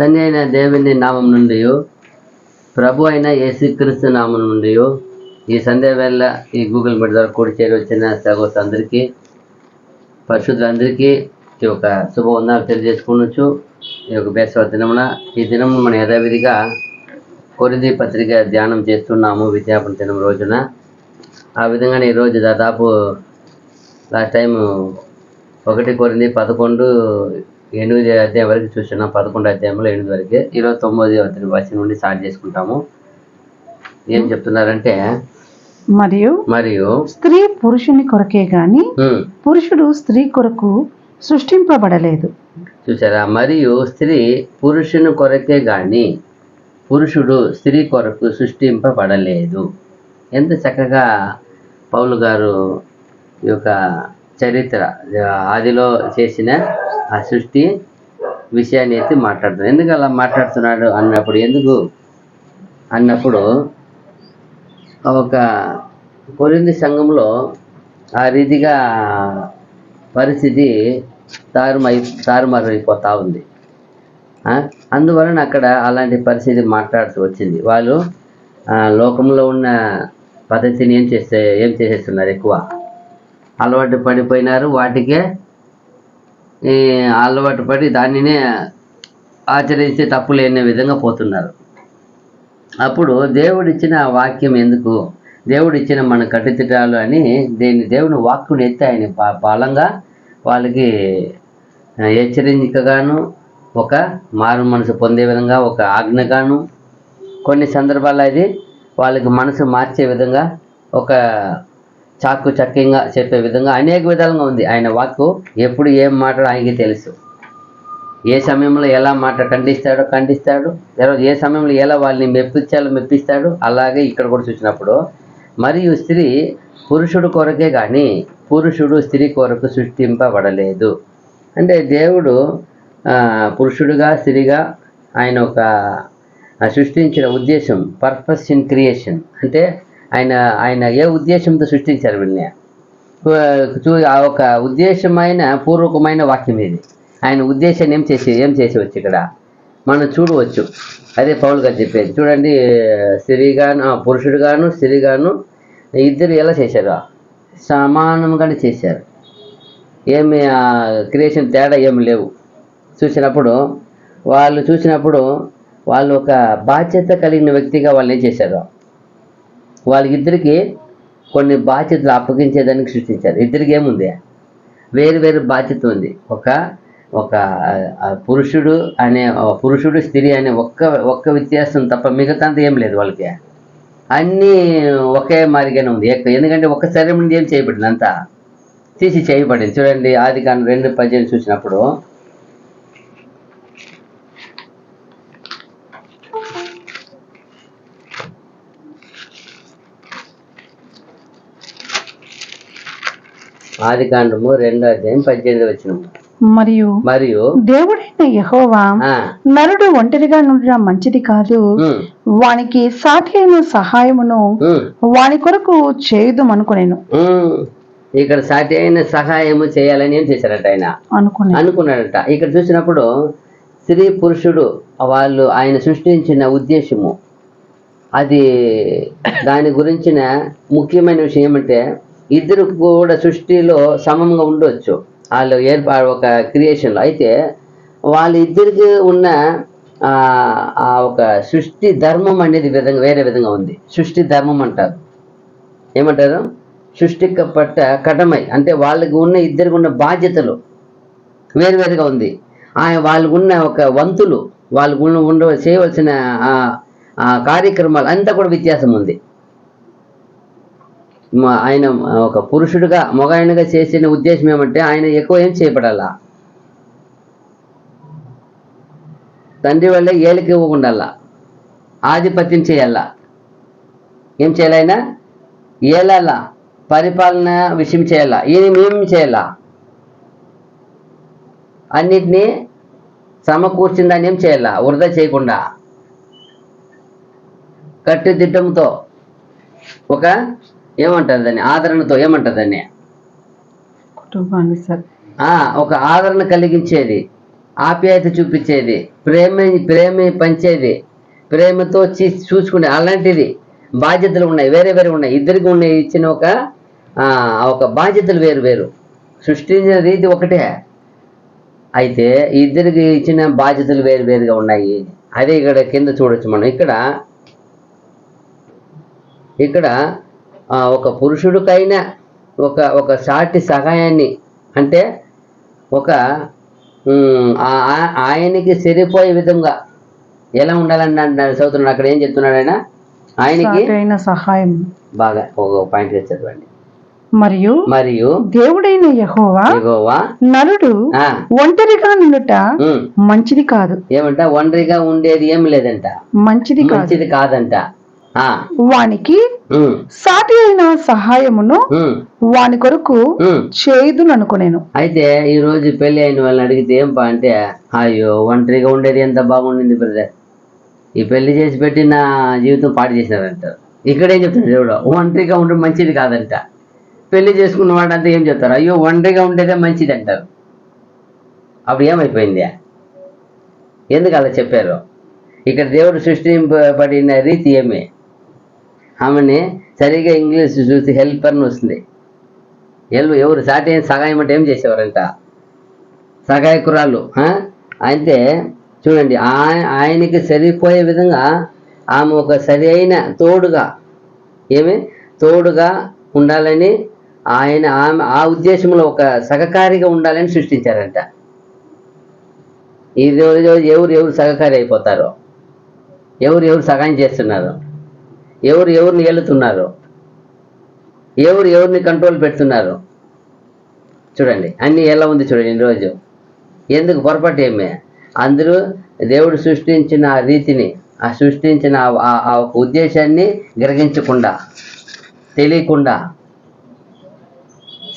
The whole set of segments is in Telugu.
తండ్రి అయిన దేవుని నామం నుండి ప్రభు అయిన యేసుక్రీస్తు నామం నుండి ఈ సంధ్య వేళ ఈ గూగుల్ మీట్ ద్వారా కూడి చేరి వచ్చిన సహోదరులందరికీ పరిశుద్ధులందరికీ ఈ యొక్క శుభవందనాలు తెలియజేసుకోవచ్చు. ఈ యొక్క బేసవ దినమున ఈ దినం మనం యథావిధిగా కొరింథీ పత్రిక ధ్యానం చేస్తున్నాము విజ్ఞాపన దినం రోజున. ఆ విధంగానే ఈరోజు దాదాపు లాస్ట్ టైం 1 కొరింథీ 11:8 అధ్యాయం వరకు చూస్తున్నాం. 11 అధ్యాయంలో 8 వరకే. ఈరోజు 9వ వచనం నుండి స్టార్ట్ చేసుకుంటాము. ఏం చెప్తున్నారంటే, మరియు స్త్రీ పురుషుని కొరకే గాని పురుషుడు స్త్రీ కొరకు సృష్టింపబడలేదు. చూసారా? మరియు స్త్రీ పురుషుని కొరకే గాని పురుషుడు స్త్రీ కొరకు సృష్టింపబడలేదు. ఎంత చక్కగా పౌలు గారు ఈ యొక్క చరిత్ర ఆదిలో చేసిన ఆ సృష్టి విషయాన్ని ఎత్తి మాట్లాడుతున్నాడు. ఎందుకు అలా మాట్లాడుతున్నాడు అన్నప్పుడు ఒక కొరింథీ సంఘంలో ఆ రీతిగా పరిస్థితి తారుమారైపోతూ ఉంది. అందువలన అక్కడ అలాంటి పరిస్థితి మాట్లాడుతూ వచ్చింది. వాళ్ళు లోకంలో ఉన్న పద్ధతిని ఏం చేసేస్తున్నారు, ఎక్కువ అలవాటు పడిపోయినారు. వాటికే అలవాటు పడి దానినే ఆచరించి తప్పు లేని విధంగా పోతున్నారు. అప్పుడు దేవుడిచ్చిన వాక్యం ఎందుకు, దేవుడిచ్చిన మన కట్టుదిట్టాలు అని దేవుని వాక్కుని ఎత్తి ఆయన బలంగా వాళ్ళకి హెచ్చరికగాను, ఒక మారు మనసు పొందే విధంగా, ఒక ఆజ్ఞగాను, కొన్ని సందర్భాల్లో అది వాళ్ళకి మనసు మార్చే విధంగా, ఒక చాకు చక్యంగా చెప్పే విధంగా అనేక విధాలుగా ఉంది ఆయన వాక్కు. ఎప్పుడు ఏం మాట్లాడో ఆయనకి తెలుసు. ఏ సమయంలో ఎలా ఖండిస్తాడు, ఏ సమయంలో ఎలా వాళ్ళని మెప్పిస్తాడు. అలాగే ఇక్కడ కూడా చూసినప్పుడు, మరియు స్త్రీ పురుషుడు కొరకే కానీ పురుషుడు స్త్రీ కొరకు సృష్టింపబడలేదు. అంటే దేవుడు పురుషుడుగా స్త్రీగా ఆయన ఒక సృష్టించిన ఉద్దేశం, పర్పస్ ఇన్ క్రియేషన్. అంటే ఆయన ఏ ఉద్దేశంతో సృష్టించారు వీళ్ళని, ఆ ఒక ఉద్దేశమైన పూర్వకమైన వాక్యం ఇది. ఆయన ఉద్దేశాన్ని ఏం చేసేవచ్చు ఇక్కడ మనం చూడవచ్చు. అదే పౌలు గారు చెప్పేది. చూడండి, పురుషుడుగాను స్త్రీగాను ఇద్దరు ఎలా చేశారు, సమానంగానే చేశారు. ఏమి క్రియేషన్ తేడా ఏమి లేవు. చూసినప్పుడు వాళ్ళు ఒక బాధ్యత కలిగిన వ్యక్తిగా వాళ్ళు ఏం చేశారు, వాళ్ళకిద్దరికి కొన్ని బాధ్యతలు అప్పగించేదానికి సృష్టించారు. ఇద్దరికి ఏముంది, వేరు బాధ్యత ఉంది. ఒక పురుషుడు స్త్రీ అనే ఒక్క వ్యత్యాసం తప్ప మిగతా ఏం లేదు వాళ్ళకి. అన్నీ ఒకే మాదిరిగానే ఉంది. ఎందుకంటే ఒక్క శరీరం నుండి ఏం చేయబడింది, అంతా తీసి చేయబడింది. చూడండి, ఆదికాండం 2:18 చూసినప్పుడు, ఆదికాండము 2:18 వచనం. మరియు దేవుడైన యెహోవా నరుడు ఒంటరిగా నుండడం మంచిది కాదు, వానికి సాటి అయిన సహాయమును వాని కొరకు చేయుదుమనుకొనెను. ఇక్కడ సాటి అయిన సహాయము చేయాలని ఏం చేశారట, ఆయన అనుకున్నాడట. ఇక్కడ చూసినప్పుడు స్త్రీ పురుషుడు వాళ్ళు ఆయన సృష్టించిన ఉద్దేశము, అది దాని గురించిన ముఖ్యమైన విషయం ఏమంటే, ఇద్దరు కూడా సృష్టిలో సమంగా ఉండవచ్చు వాళ్ళు ఒక క్రియేషన్లో. అయితే వాళ్ళిద్దరికి ఉన్న ఆ ఒక సృష్టి ధర్మం అనేది వేరే విధంగా ఉంది. సృష్టి ధర్మం అంటారు. ఏమంటారు, సృష్టికపట్ట కటమై, అంటే వాళ్ళకి ఉన్న ఇద్దరికి ఉన్న బాధ్యతలు వేరువేరుగా ఉంది. వాళ్ళకు ఉన్న ఒక వంతులు, వాళ్ళకు చేయవలసిన కార్యక్రమాలు అంతా కూడా వ్యత్యాసం ఉంది. ఆయన ఒక పురుషుడుగా మగాయనగా చేసిన ఉద్దేశం ఏమంటే, ఆయన ఎక్కువ ఏం చేయబడాలా, తండ్రి వల్ల ఏలికి ఇవ్వకుండాలా, ఆధిపత్యం చేయాలా, ఏం చేయాలి, ఆయన ఏలాలా, పరిపాలన విషయం చేయాలా, ఏం చేయాలా, అన్నిటినీ సమకూర్చిన దాన్ని ఏం చేయాలా, వృధా చేయకుండా కట్టుదిట్టంతో, ఒక ఏమంటారు దాన్ని, ఆదరణతో, ఏమంటారు దాన్ని, కుటుంబాన్ని ఒక ఆదరణ కలిగించేది. ఆప్యాయత చూపించేది, ప్రేమ పంచేది, ప్రేమతో చూసుకునే అలాంటిది బాధ్యతలు ఉన్నాయి, వేరే వేరే ఉన్నాయి. ఇద్దరికి ఉన్నాయి ఇచ్చిన ఒక బాధ్యతలు వేరు వేరు. సృష్టించిన రీతి ఒకటే, అయితే ఇద్దరికి ఇచ్చిన బాధ్యతలు వేరు వేరుగా ఉన్నాయి. అదే ఇక్కడ కింద చూడొచ్చు మనం. ఇక్కడ ఒక పురుషుడికైనా ఒక సాటి సహాయాన్ని, అంటే ఆయనకి సరిపోయే విధంగా ఎలా ఉండాలని చదువుతున్నాడు. అక్కడ ఏం చెప్తున్నాడు ఆయన? ఆయనకి సహాయం. బాగా ఒక పాయింట్ చదవండి. మరియు దేవుడైన యెహోవా నరుడు ఒంటరిగా నుండుట మంచిది కాదు. ఏమంట? ఒంటరిగా ఉండేది ఏం లేదంట, మంచిది కాదంట. వానికి సాటి అయిన సహాయమును వాని కొరకు చేయుదును అనుకునేను. అయితే ఈ రోజు పెళ్లి అయిన వాళ్ళని అడిగితే ఏం అంటే, అయ్యో ఒంటరిగా ఉండేది ఎంత బాగుండింది బ్రదర్, ఈ పెళ్లి చేసి పెట్టి నా జీవితం పాడు చేసినారంటారు. ఇక్కడేం చెప్తాడు దేవుడు? ఒంటరిగా ఉండడం మంచిది కాదంట. పెళ్లి చేసుకున్న వాడంతా ఏం చెప్తారు? అయ్యో ఒంటరిగా ఉండేదే మంచిది అంటారు. అప్పుడు ఏమైపోయింది? ఎందుకు అలా చెప్పారు? ఇక్కడ దేవుడు సృష్టింపబడిన రీతి ఏమి? ఆమెని సరిగా ఇంగ్లీష్ చూసి హెల్పర్ని వస్తుంది. ఎవరు సాటి అయిన సహాయం అంటే ఏం చేసేవారంట? సహాయకురాలు. అయితే చూడండి, ఆయనకి సరిపోయే విధంగా ఆమె ఒక సరి అయిన తోడుగా ఉండాలని ఆమె ఆ ఉద్దేశంలో ఒక సహకారిగా ఉండాలని సృష్టించారంట. ఈ రోజు ఎవరు సహకారి అయిపోతారో, ఎవరు సహాయం చేస్తున్నారు, ఎవరిని ఏలుతున్నారు, ఎవరిని కంట్రోల్ పెడుతున్నారు? చూడండి అన్నీ ఎలా ఉంది చూడండి ఈరోజు. ఎందుకు పొరపాటు ఏమే? అందరూ దేవుడు సృష్టించిన ఆ రీతిని, ఆ సృష్టించిన ఆ ఉద్దేశాన్ని గ్రహించకుండా, తెలియకుండా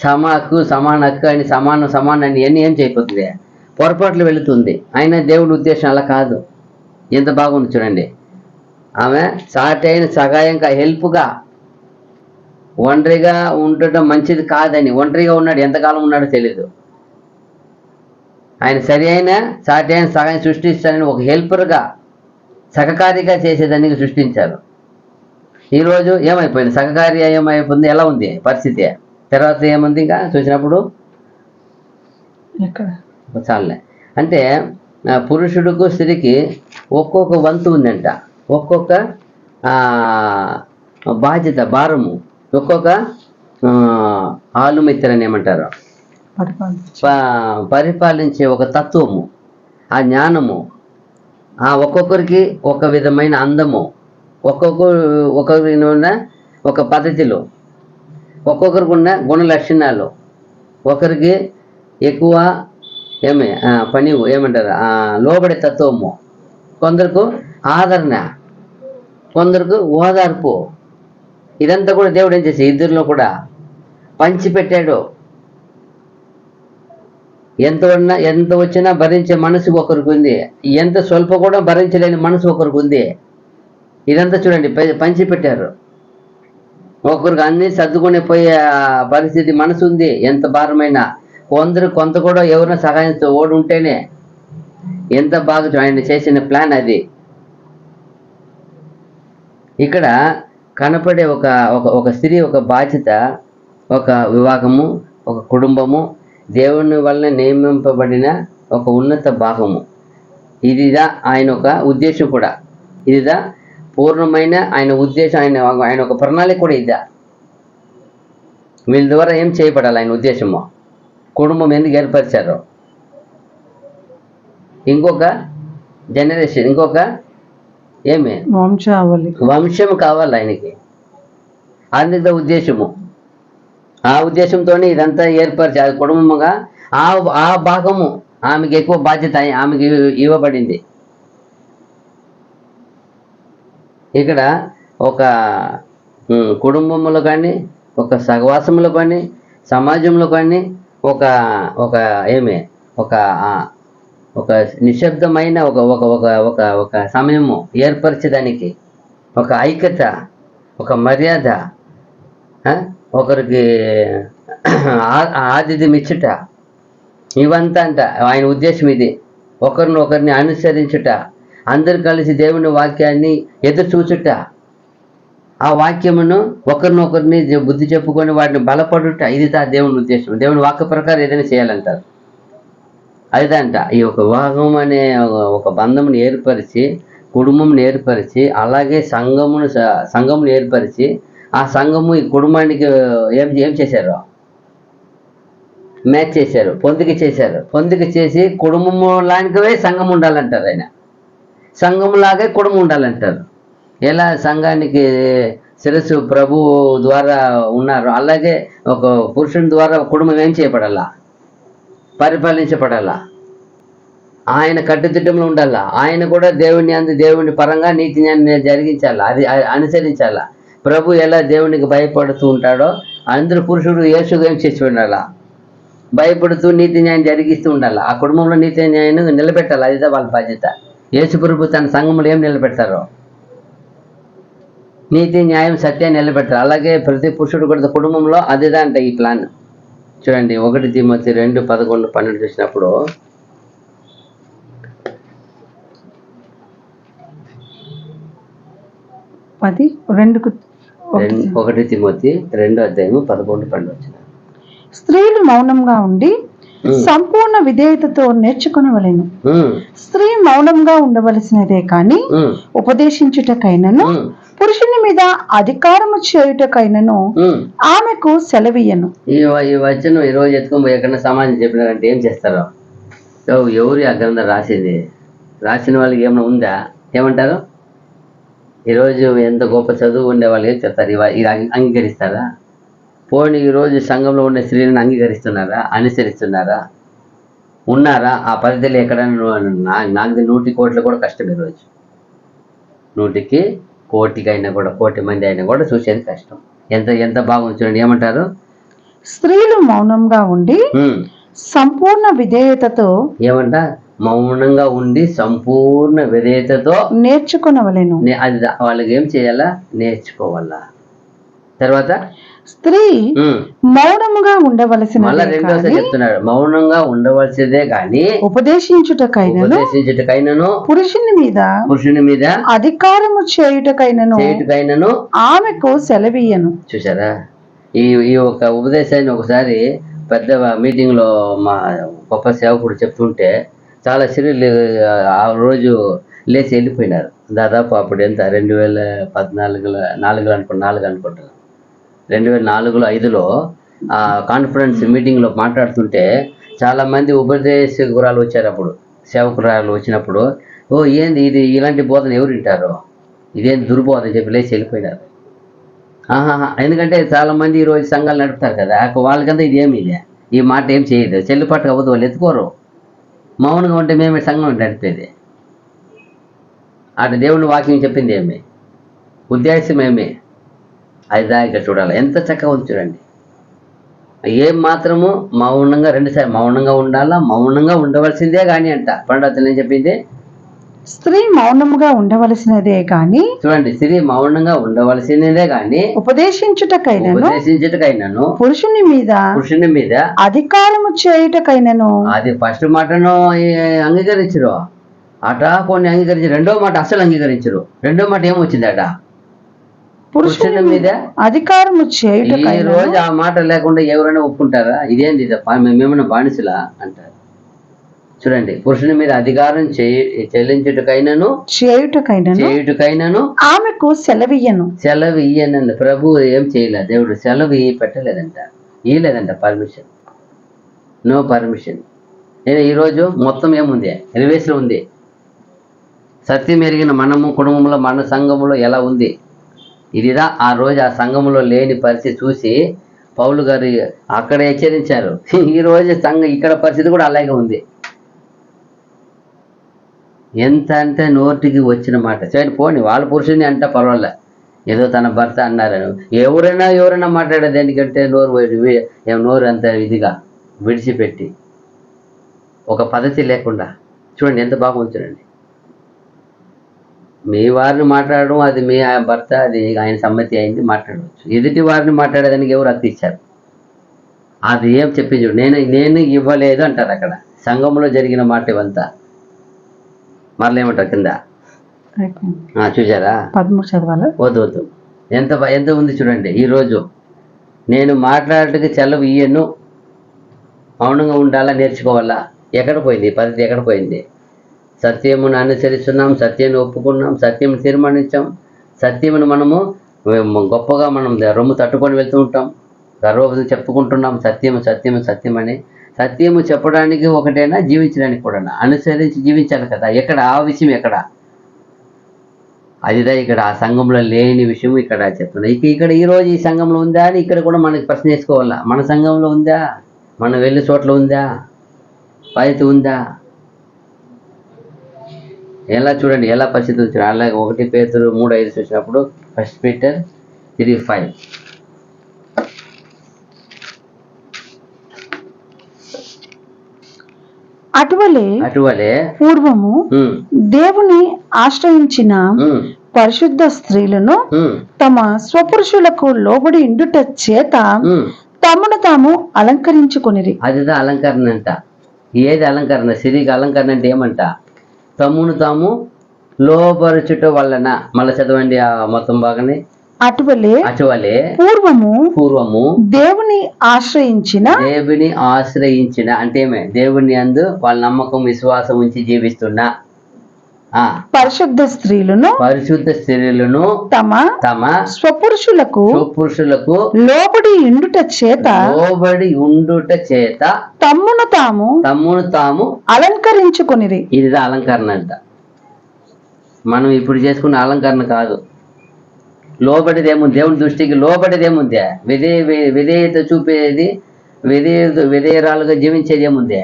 సమాన హక్కు అని సమానాన్ని ఎన్ని ఏం చేయకపోతుంది, పొరపాట్లు వెళుతుంది. అయినా దేవుడి ఉద్దేశం అలా కాదు. ఎంత బాగుంది చూడండి. ఆమె సాటి అయిన సహాయంగా, హెల్ప్గా, ఒంటరిగా ఉండటం మంచిది కాదని. ఒంటరిగా ఉన్నాడు, ఎంతకాలం ఉన్నాడో తెలీదు. ఆయన సరి అయిన సాటి అయిన సహాయం సృష్టిస్తానని ఒక హెల్పర్గా, సహకారిగా చేసేదానికి సృష్టించారు. ఈరోజు ఏమైపోయింది? సహకారి ఏమైపోయింది? ఎలా ఉంది పరిస్థితి? తర్వాత ఏముంది ఇంకా చూసినప్పుడు? చాలే. అంటే పురుషుడుకు స్త్రీకి ఒక్కొక్క వంతు ఉందంట, ఒక్కొక్క బాధ్యత, భారము, ఒక్కొక్క ఆలుమిత్రని ఏమంటారు, పరిపాలించే ఒక తత్వము, ఆ జ్ఞానము, ఒక్కొక్కరికి ఒక విధమైన అందము, ఒక్కొక్కరికి ఉన్న ఒక పద్ధతిలో, ఒక్కొక్కరికి ఉన్న గుణ లక్షణాలు, ఒకరికి ఎక్కువ పని ఏమంటారు లోబడే తత్వము, కొందరికి ఆదరణ, కొందరికి ఓదార్పు. ఇదంతా కూడా దేవుడు ఏం చేసి ఇద్దరిలో కూడా పంచిపెట్టాడు. ఎంత వచ్చినా భరించే మనసు ఒకరికి ఉంది, ఎంత స్వల్ప కూడా భరించలేని మనసు ఒకరికి ఉంది. ఇదంతా చూడండి పంచిపెట్టారు. ఒకరికి అన్ని సర్దుకునే పోయే పరిస్థితి మనసు ఉంది, ఎంత భారమైనా. కొంత కూడా ఎవరైనా సహాయంతో ఓడి ఉంటేనే. ఎంత బాగా ఆయన చేసిన ప్లాన్ అది. ఇక్కడ కనపడే ఒక స్త్రీ ఒక బాధ్యత, ఒక వివాహము, ఒక కుటుంబము, దేవుని వల్ల నియమింపబడిన ఒక ఉన్నత భాగము. ఇదిదా ఆయన ఒక ఉద్దేశం కూడా. ఇదిదా పూర్ణమైన ఆయన ఉద్దేశం, ఆయన ఒక ప్రణాళిక కూడా ఇదా. వీళ్ళ ద్వారా ఏం చేయబడాలి ఆయన ఉద్దేశము, కుటుంబం ఎందుకు ఏర్పరిచారు, ఇంకొక జనరేషన్, ఇంకొక వంశం కావాలి ఆయనకి. అందుకు ఉద్దేశము, ఆ ఉద్దేశంతోనే ఇదంతా ఏర్పరిచారు కుటుంబముగా. ఆ భాగము ఆమెకి ఎక్కువ బాధ్యత ఆమెకి ఇవ్వబడింది. ఇక్కడ ఒక కుటుంబంలో కానీ, ఒక సహవాసంలో కానీ, సమాజంలో కానీ ఒక నిశ్శబ్దమైన ఒక సమయము ఏర్పరచడానికి, ఒక ఐక్యత, ఒక మర్యాద, ఒకరికి ఆతిథ్యం ఇచ్చుట, ఇవంతా అంట ఆయన ఉద్దేశం ఇది. ఒకరిని అనుసరించుట, అందరు కలిసి దేవుని వాక్యాన్ని ఎదురు చూచుట, ఆ వాక్యమును ఒకరినొకరిని బుద్ధి చెప్పుకొని వాటిని బలపడుట, ఇది దేవుని ఉద్దేశం. దేవుని వాక్య ప్రకారం ఏదైనా చేయాలంటారు. అదంట ఈ ఒక వివాహం అనే ఒక బంధమును ఏర్పరిచి, కుటుంబం ఏర్పరిచి, అలాగే సంఘమును ఏర్పరిచి, ఆ సంఘము ఈ కుటుంబానికి ఏం చేశారు? మ్యాచ్ చేశారు, పొందిక చేసి కుటుంబము లాంటివే సంఘం ఉండాలంటారు. ఆయన సంఘంలాగే కుటుంబం ఉండాలంటారు. ఎలా సంఘానికి శిరస్సు ప్రభు ద్వారా ఉన్నారు, అలాగే ఒక పురుషుని ద్వారా కుటుంబం ఏం చేయబడాలా? పరిపాలించబడాలా. ఆయన కట్టుదిట్టంలో ఉండాలా. ఆయన కూడా దేవుని పరంగా నీతి న్యాయాన్ని జరిగించాలా, అది అనుసరించాలా. ప్రభు ఎలా దేవునికి భయపడుతూ ఉంటాడో అందరూ పురుషుడు యేసుగా ఏం చేసి ఉండాలా? భయపడుతూ నీతి న్యాయం జరిగిస్తూ ఉండాలి. ఆ కుటుంబంలో నీతి న్యాయాన్ని నిలబెట్టాలి. అదిదా వాళ్ళ బాధ్యత. యేసు ప్రభు తన సంఘంలో ఏం నిలబెడతారో నీతి న్యాయం సత్యాన్ని నిలబెడతారు. అలాగే ప్రతి పురుషుడు కూడా కుటుంబంలో అదిదా అంట ఈ ప్లాన్. చూడండి 1 తిమోతి 2:11-12 చూసినప్పుడు, అది 1 తిమోతి 2:11-12 స్త్రీలు మౌనంగా ఉండి సంపూర్ణ విధేయతతో నేర్చుకొనవలెను. స్త్రీ మౌనంగా ఉండవలసినదే కాని ఉపదేశించుటకైనను, పురుషుని మీద అధికారము చేయుటకైనను ఆమెకు సెలవీయను. ఈ వచనం ఈరోజు ఎత్తుకొని ఎక్కడైనా సమాజం చెప్పినారంటే ఏం చేస్తారు? ఎవరు ఆ గ్రంథం రాసిన వాళ్ళకి ఏమైనా ఉందా? ఏమంటారు? ఈరోజు ఎంత గొప్ప చదువు ఉండే వాళ్ళు ఏం చెప్తారు? ఇది అంగీకరిస్తారా? పోనీ ఈరోజు సంఘంలో ఉన్న స్త్రీలను అంగీకరిస్తున్నారా? అనుసరిస్తున్నారా? ఉన్నారా? ఆ పరిధిలో ఎక్కడైనా నాకు 100 కోట్లు కూడా కష్టం. ఈరోజు 100కి కోటికైనా కూడా 1 కోటి మంది అయినా కూడా చూసేది కష్టం. ఎంత బాగుంది చూడండి. ఏమంటారు? స్త్రీలు మౌనంగా ఉండి సంపూర్ణ విధేయతతో, ఏమంట? మౌనంగా ఉండి సంపూర్ణ విధేయతతో నేర్చుకునవలెను. అది వాళ్ళకి ఏం చేయాలా? నేర్చుకోవాలా. తర్వాత స్త్రీ మౌనముగా ఉండవలసిన, మళ్ళా రెండోసారి చెప్తున్నాడు, మౌనంగా ఉండవలసిదే గాని ఉపదేశించుటకైనను పురుషుని మీద అధికారము చేయుటకైనను ఆమెకు సెలవీయను. చూసారా? ఈ ఒక ఉపదేశాన్ని ఒకసారి పెద్ద మీటింగ్ లో మా గొప్ప సేవకుడు చెప్తుంటే చాలా స్త్రీలు ఆ రోజు లేచి వెళ్ళిపోయినారు. దాదాపు అప్పుడు ఎంత 2014 అనుకుంటారు. 2004లో 5లో ఆ కాన్ఫరెన్స్ మీటింగ్లో మాట్లాడుతుంటే చాలామంది ఉపదేశకురాలు వచ్చారు. అప్పుడు సేవకురాలు వచ్చినప్పుడు, ఏంది ఇది, ఇలాంటి బోధన ఎవరు వింటారో, ఇదేంటి దుర్బోధన చెప్పి లేచి వెళ్ళిపోయినారు. ఎందుకంటే చాలామంది ఈరోజు సంఘాలు నడుపుతారు కదా, వాళ్ళకంతా ఇది ఏమి, ఈ మాట ఏం చేయదు, చెల్లుపాటు అవ్వదు, వాళ్ళు ఎత్తుకోరు. మౌనంగా ఉంటే మేమే సంఘం నడిపేది. అటు దేవుని వాక్యం చెప్పింది ఏమి, ఉద్దేశం ఏమి, అది ఇక్కడ చూడాలి. ఎంత చక్కగా ఉంది చూడండి. ఏం మాత్రము మౌనంగా 2 సార్లు మౌనంగా ఉండాలా, మౌనంగా ఉండవలసిందే కానీ అంట. 12 ఏం చెప్పింది? స్త్రీ మౌనముగా ఉండవలసినదే గాని, చూడండి, స్త్రీ మౌనంగా ఉండవలసినదే గాని ఉపదేశించుటకైనను పురుషుని మీద అధికారము చేయుటకైనను. అది ఫస్ట్ మాటను అంగీకరించరు, అట కొన్ని అంగీకరించరు. రెండో మాట అసలు అంగీకరించరు. రెండో మాట ఏమొచ్చింది అట? పురుషుని మీద అధికారము చేయుటకైనను. ఈ రోజు ఆ మాట లేకుండా ఎవరైనా ఒప్పుకుంటారా? ఇదేంది, మేమేమైనా బానిసలా అంటారు. చూడండి, పురుషుని మీద అధికారం చెల్లించుటకైనను చేయుటకైనను ఆమెకు సెలవియ్యనండి. ప్రభు ఏం చేయలేదు, దేవుడు సెలవు పెట్టలేదంట, ఇయ్యలేదంట పర్మిషన్. No permission. ఈరోజు మొత్తం ఏముంది? రివేస్లో ఉంది. సత్యం ఎరిగిన మనము కుటుంబంలో, మన సంఘములో ఎలా ఉంది? ఇదిదా ఆ రోజు ఆ సంఘంలో లేని పరిస్థితి చూసి పౌలు గారు అక్కడ హెచ్చరించారు. ఈరోజు సంఘం ఇక్కడ పరిస్థితి కూడా అలాగే ఉంది. ఎంత అంటే నోటికి వచ్చిన మాట సరే పోని, వాళ్ళ పురుషుని అంట పర్వాలే, ఏదో తన భర్త అన్నారని. ఎవరైనా మాట్లాడేది ఎందుకంటే నోరు అంత ఇదిగా విడిచిపెట్టి ఒక పద్ధతి లేకుండా. చూడండి ఎంత బాగుంది చూడండి. మీ వారిని మాట్లాడడం అది మీ భర్త, అది ఆయన సమ్మతి అయింది, మాట్లాడవచ్చు. ఎదుటి వారిని మాట్లాడేదానికి ఎవరు హక్కు ఇచ్చారు? అది ఏం చెప్పింది చూడు, నేను ఇవ్వలేదు అంటారు. అక్కడ సంఘంలో జరిగిన మాట ఇవంతా మరలా ఏమంటారు కింద చూసారా? 13 చదవాలి. వద్దు ఎంత ఉంది చూడండి. ఈరోజు నేను మాట్లాడటానికి చెలవు ఇయ్యను, మౌనంగా ఉండాలా, నేర్చుకోవాలా. ఎక్కడ పోయింది పద్ధతి? ఎక్కడ పోయింది? సత్యమును అనుసరిస్తున్నాం, సత్యాన్ని ఒప్పుకున్నాం, సత్యమును తీర్మానించాం. సత్యమును మనము గొప్పగా మనం రొమ్ము తట్టుకొని వెళ్తూ ఉంటాం, గర్వపతి చెప్పుకుంటున్నాం సత్యం అని. సత్యము చెప్పడానికి ఒకటైనా, జీవించడానికి కూడా అనుసరించి జీవించాలి కదా. ఎక్కడ ఆ విషయం? ఎక్కడ? అదిదా ఇక్కడ ఆ సంఘంలో లేని విషయం ఇక్కడ చెప్తున్నా. ఇక్కడ ఈరోజు ఈ సంఘంలో ఉందా అని ఇక్కడ కూడా మనకి ప్రశ్న వేసుకోవాలా. మన సంఘంలో ఉందా? మనం వెళ్ళే చోట్ల ఉందా? పద్ధతి ఉందా? ఎలా చూడండి, ఎలా పరిస్థితి వచ్చిన. అలాగే 1 పేతురు 3:5 చూసినప్పుడు 1 Peter 3:5 అటువలే పూర్వము దేవుని ఆశ్రయించిన పరిశుద్ధ స్త్రీలను తమ స్వపురుషులకు లోబడి ఇండుట చేత తమను తాము అలంకరించుకొనిరి. అదిదా అలంకరణ అంట. ఏది అలంకరణ? స్త్రీకి అలంకరణ అంటే ఏమంట? తమ్మును తాము లోపరచుట వలన. మళ్ళీ చదవండి ఆ మొత్తం బాగానే. అటువలే పూర్వము దేవుని ఆశ్రయించిన అంటే ఏమే? దేవుని యందు వాళ్ళ నమ్మకం, విశ్వాసం ఉంచి జీవిస్తున్నా పరిశుద్ధ స్త్రీలను తమ స్వపురుషులకు లోబడి ఉండుట చేత తమ్మును తాము అలంకరించుకొనిరి. ఇది అలంకరణ అంట. మనం ఇప్పుడు చేసుకున్న అలంకరణ కాదు. లోబడిదేముంది? దేవుని దృష్టికి లోబడిదేముంది? విధేయత చూపేది, విధేయరాలుగా జీవించేది ఏముంది?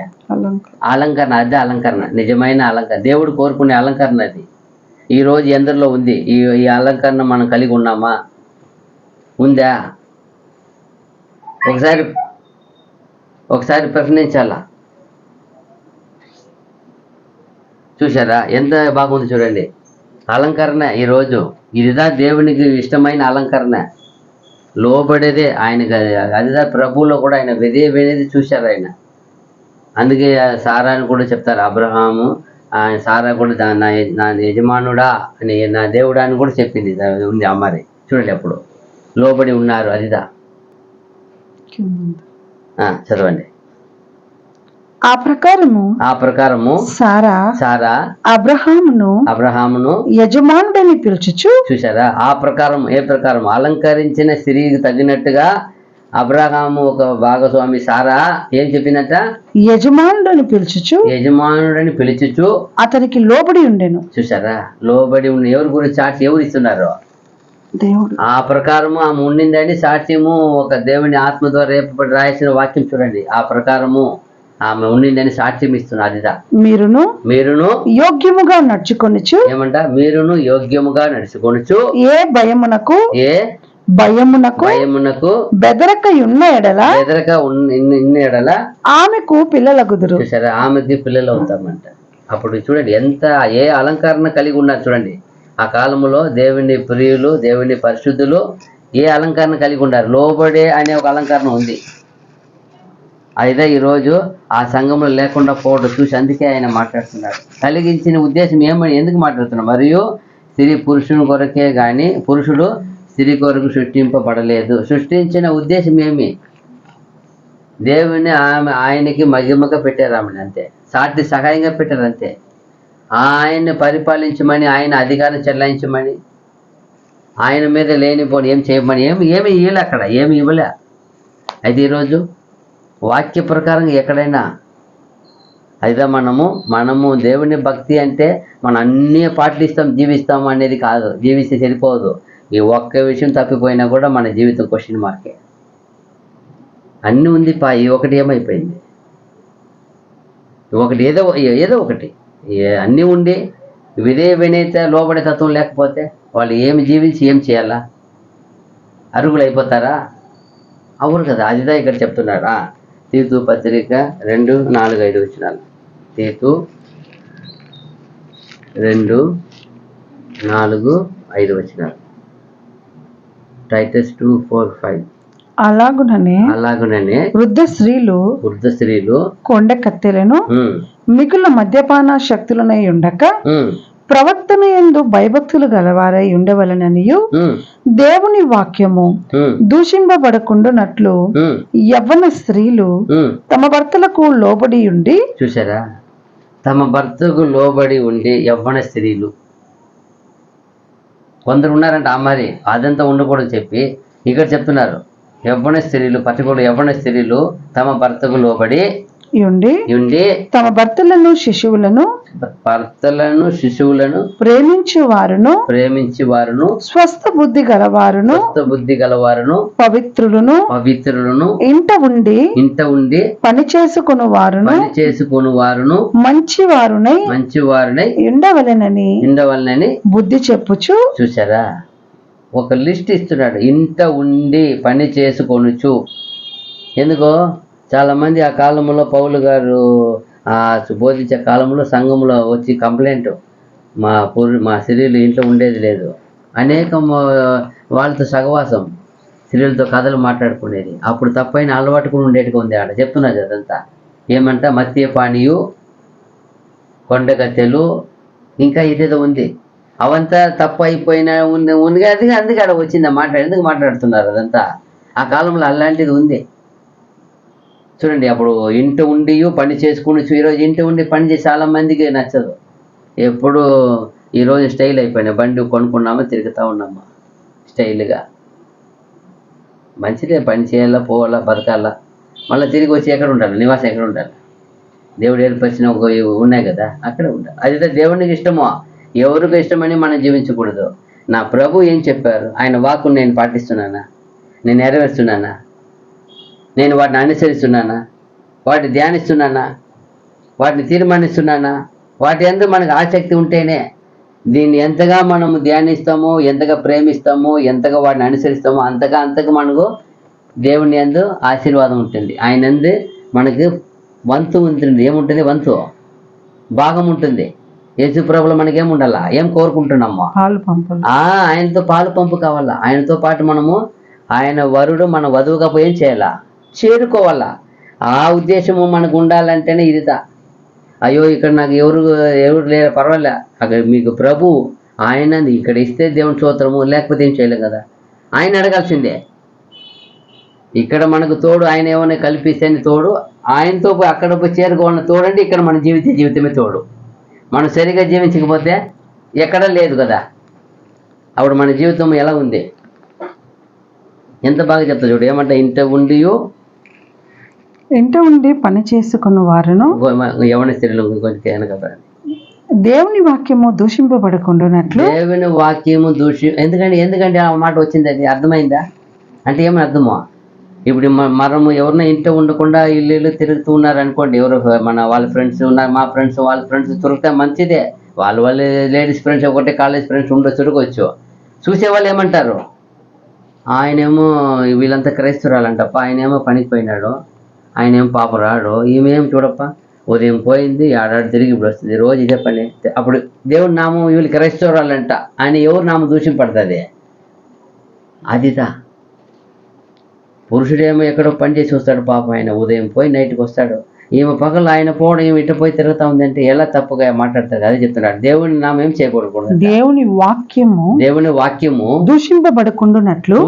అలంకరణ. అదే అలంకరణ, నిజమైన అలంకరణ, దేవుడు కోరుకునే అలంకరణ అది. ఈరోజు ఎందరిలో ఉంది ఈ అలంకరణ? మనం కలిగి ఉన్నామా? ఉందా? ఒకసారి ప్రశ్నించాలా. చూసారా ఎంత బాగుంది? చూడండి అలంకరణ ఈరోజు. ఇదిదా దేవునికి ఇష్టమైన అలంకరణ, లోబడేదే ఆయనకి. అదిదా ప్రభువులో కూడా ఆయన విధేయమైనది చూశారు ఆయన. అందుకే సారాని కూడా చెప్తారు, అబ్రహాము ఆయన సారా కూడా నా యజమానుడా అని, నా దేవుడా అని కూడా చెప్పింది ఉంది అమ్మారి. చూడండి అప్పుడు లోబడి ఉన్నారు. అదిదా చదవండి. ఆ ప్రకారము సారా అబ్రహామును యజమానుడని పిలుచుచు. చూసారా? ఆ ప్రకారం. ఏ ప్రకారం? అలంకరించిన స్త్రీకి తగినట్టుగా అబ్రహాము ఒక భాగస్వామి సారా ఏం చెప్పిందట? యజమానుడని పిలుచుచు అతనికి లోబడి ఉండెను. చూసారా? లోబడి ఉండి ఎవరి గురించి సాక్షి ఎవరు ఇస్తున్నారు? దేవుడు. ఆ ప్రకారము ఆమె ఉండిందని సాక్ష్యము ఒక దేవుని ఆత్మ ద్వారా రేపటి రాసిన వాక్యం చూడండి. ఆ ప్రకారము ఆమె ఉండిందని సాక్ష్యం ఇస్తున్నా. అదిదా మీరును యోగ్యముగా నడుచుకొనుచు. ఏమంట? మీరును యోగ్యముగా నడుచుకొనుచు ఏ భయమునకు బెదరక ఉన్న ఎడల ఆమెకు పిల్లలగుదురు. చూసారా? ఆమెకి పిల్లలు అవుతామంట. అప్పుడు చూడండి ఎంత ఏ అలంకరణ కలిగి ఉన్నారు చూడండి. ఆ కాలంలో దేవుని ప్రియులు, దేవుని పరిశుద్ధులు ఏ అలంకరణ కలిగి ఉన్నారు? లోబడే అనే ఒక అలంకరణ ఉంది. అయితే ఈరోజు ఆ సంఘంలో లేకుండా పోవడం చూసి అందుకే ఆయన మాట్లాడుతున్నారు. కలిగించిన ఉద్దేశం ఏమని, ఎందుకు మాట్లాడుతున్నారు? మరియు స్త్రీ పురుషుని కొరకే కానీ పురుషుడు స్త్రీ కొరకు సృష్టింపబడలేదు. సృష్టించిన ఉద్దేశం ఏమి? దేవుని ఆయనకి మహిమగా పెట్టారు ఆమెను, అంతే. సాటి సహాయంగా పెట్టారు, అంతే. ఆయన్ని పరిపాలించమని, ఆయన అధికారం చెల్లాయించమని, ఆయన మీద లేనిపోని ఏం చేయమని ఏమి ఇవ్వలే. అక్కడ ఏమి ఇవ్వలే. అయితే ఈరోజు వాక్య ప్రకారంగా ఎక్కడైనా అయితే మనము దేవుని భక్తి అంటే మనం అన్నీ పాటిస్తాం, జీవిస్తాం అనేది కాదు. జీవిస్తే సరిపోదు. ఈ ఒక్క విషయం తప్పిపోయినా కూడా మన జీవితం క్వశ్చన్ మార్కే. అన్నీ ఉంది ఈ ఒకటి ఏమైపోయింది? ఒకటి ఏదో ఒకటి అన్నీ ఉండి వినేత లోబడే తత్వం లేకపోతే వాళ్ళు ఏమి జీవించి ఏం చేయాలా? అరుగులు అయిపోతారా? అవును కదా. అదిదా ఇక్కడ చెప్తున్నారా? తీతు పత్రిక 2:4-5 వచనాలు. తీతు 2:4-5 వచనాలు. టైటస్ 2:4-5. అలాగుననే వృద్ధ స్త్రీలు కొండ కత్తెలను మిగుల మద్యపాన శక్తులనై ఉండక ప్రవర్తన యందు భయభక్తులు గలవారై ఉండవలననియు దేవుని వాక్యము దూషింపబడకుండానట్లు యవ్వన స్త్రీలు తమ భర్తలకు లోబడి ఉండి. చూసారా, తమ భర్తకు లోబడి ఉండి యవ్వన స్త్రీలు కొందరు ఉన్నారంట. మరి అదంతా ఉండకూడదు చెప్పి ఇక్కడ చెప్తున్నారు. యవ్వన స్త్రీలు, పర్టికులర్ యవ్వన స్త్రీలు తమ భర్తకు లోబడి ఉండి తమ భర్తలను శిశువులను ప్రేమించి వారును స్వస్థ బుద్ధి గలవారును పవిత్రులను ఇంట ఉండి పని చేసుకుని వారును మంచి వారునై ఉండవలెనని బుద్ధి చెప్పుచు. చూసారా, ఒక లిస్ట్ ఇస్తున్నాడు. ఇంట ఉండి పని చేసుకొనుచు. ఎందుకో చాలా మంది ఆ కాలంలో పౌలు గారు బోధించే కాలంలో సంఘంలో వచ్చి కంప్లైంట్, మా స్త్రీలు ఇంట్లో ఉండేది లేదు. అనేకం వాళ్ళతో సహవాసం, స్త్రీలతో కథలు మాట్లాడుకునేది. అప్పుడు తప్పైన అలవాటు కూడా ఉండేట్టుగా ఉంది. ఆడ చెప్తున్నది అదంతా. ఏమంట, మద్యపానీయు, కొండగత్తెలు, ఇంకా ఇదేదో ఉంది. అవంతా తప్పు అయిపోయినా ఉంది. అందుకే ఆడ వచ్చింది ఎందుకు మాట్లాడుతున్నారు అదంతా. ఆ కాలంలో అలాంటిది ఉంది. చూడండి, అప్పుడు ఇంట ఉండి పని చేసుకుని. ఈరోజు ఇంట ఉండి పని చేసి చాలా మందికి నచ్చదు. ఎప్పుడు ఈరోజు స్టైల్ అయిపోయినాయి. బండి కొనుక్కున్నామా, తిరుగుతూ ఉన్నామా స్టైల్గా. మంచిదే, పని చేయాలా, పోవాలా, బతకాలా. మళ్ళీ తిరిగి వచ్చి ఎక్కడ ఉండాలి, నివాసం ఎక్కడ ఉండాలి? దేవుడు ఏర్పరిచిన ఉన్నాయి కదా, అక్కడే ఉండాలి. అదే దేవునికి ఇష్టమో ఎవరికి ఇష్టమని మనం జీవించకూడదు. నా ప్రభు ఏం చెప్పారు, ఆయన వాక్కును నేను పాటిస్తున్నానా, నేను నెరవేరుస్తున్నానా, నేను వాటిని అనుసరిస్తున్నానా, వాటిని ధ్యానిస్తున్నానా, వాటిని తీర్మానిస్తున్నానా? వాటి యందు మనకు ఆసక్తి ఉంటేనే దీన్ని ఎంతగా మనము ధ్యానిస్తామో, ఎంతగా ప్రేమిస్తామో, ఎంతగా వాటిని అనుసరిస్తామో అంతగా మనకు దేవుని యందు ఆశీర్వాదం ఉంటుంది. ఆయన యందు మనకు వంతు ఉంటుంది. ఏముంటుంది? వంతు, భాగం ఉంటుంది. యేసు ప్రభువులో మనకేం ఉండాలా, ఏం కోరుకుంటున్నామో ఆయనతో పాలు పంపు కావాలా. ఆయనతో పాటు మనము ఆయన వరుడు మన వధువుగా పోయి ఏం చేయాలా, చేరుకోవాలా. ఆ ఉద్దేశము మనకు ఉండాలంటేనే ఇదిదా. అయ్యో ఇక్కడ నాకు ఎవరు లేరు, పర్వాలే, అక్కడ మీకు ప్రభు ఆయన ఇక్కడ ఇస్తే దేవుని స్తోత్రము, లేకపోతే ఏం చేయలేం కదా. ఆయన అడగాల్సిందే. ఇక్కడ మనకు తోడు ఆయన ఏమైనా కల్పిస్తే తోడు, ఆయనతో పోయి అక్కడ పోయి చేరుకోవాలని తోడండి. ఇక్కడ మన జీవితమే తోడు. మనం సరిగా జీవించకపోతే ఎక్కడా లేదు కదా. అప్పుడు మన జీవితం ఎలా ఉంది? ఎంత బాగా చెప్తా చూడు. ఏమంటే ఇంట ఉండి పని చేసుకున్న వారును యవన స్త్రీలు దేవుని వాక్యము దూషింపబడకుండానట్లు. దేవుని వాక్యము ఎందుకంటే ఆ మాట వచ్చింది. అది అర్థమైందా? అంటే ఏమని అర్థమో, ఇప్పుడు మనము ఎవరినో ఇంట్లో ఉండకుండా ఇల్లు తిరుగుతూ ఉన్నారు అనుకోండి. ఎవరు వాళ్ళ ఫ్రెండ్స్ ఉన్నారు, మా ఫ్రెండ్స్, వాళ్ళ ఫ్రెండ్స్ తిరిగితే మంచిదే. వాళ్ళు లేడీస్ ఫ్రెండ్స్, ఒకటే కాలేజ్ ఫ్రెండ్స్ తిరగవచ్చు. చూసేవాళ్ళు ఏమంటారు, ఆయనేమో వీళ్ళంతా క్రైస్తవురాలంటప్ప, ఆయనేమో పనికి పోయినాడు, ఆయనేమో పాప రాడు, ఈమెం చూడప్ప ఉదయం పోయింది, ఆడాడు తిరిగి ఇప్పుడు వస్తుంది, రోజు ఇదే పని. అప్పుడు దేవుడి నామం వీళ్ళు క్రైస్తవురాలంట ఆయన ఎవరు నామం దూషింపడుతుంది? అదిదా. పురుషుడేమో ఎక్కడో పని చేసి వస్తాడు పాపం, ఆయన ఉదయం పోయి నైట్కి వస్తాడు. ఈమె పగలు ఆయన పోవడం, ఈమె ఇట్ట పోయి తిరుగుతా ఉందంటే ఎలా తప్పుగా మాట్లాడతారు? అదే చెప్తున్నాడు. దేవుని నామం ఏం చేయకూడదు. దేవుని వాక్యము దూషింపబడకుండానట్లు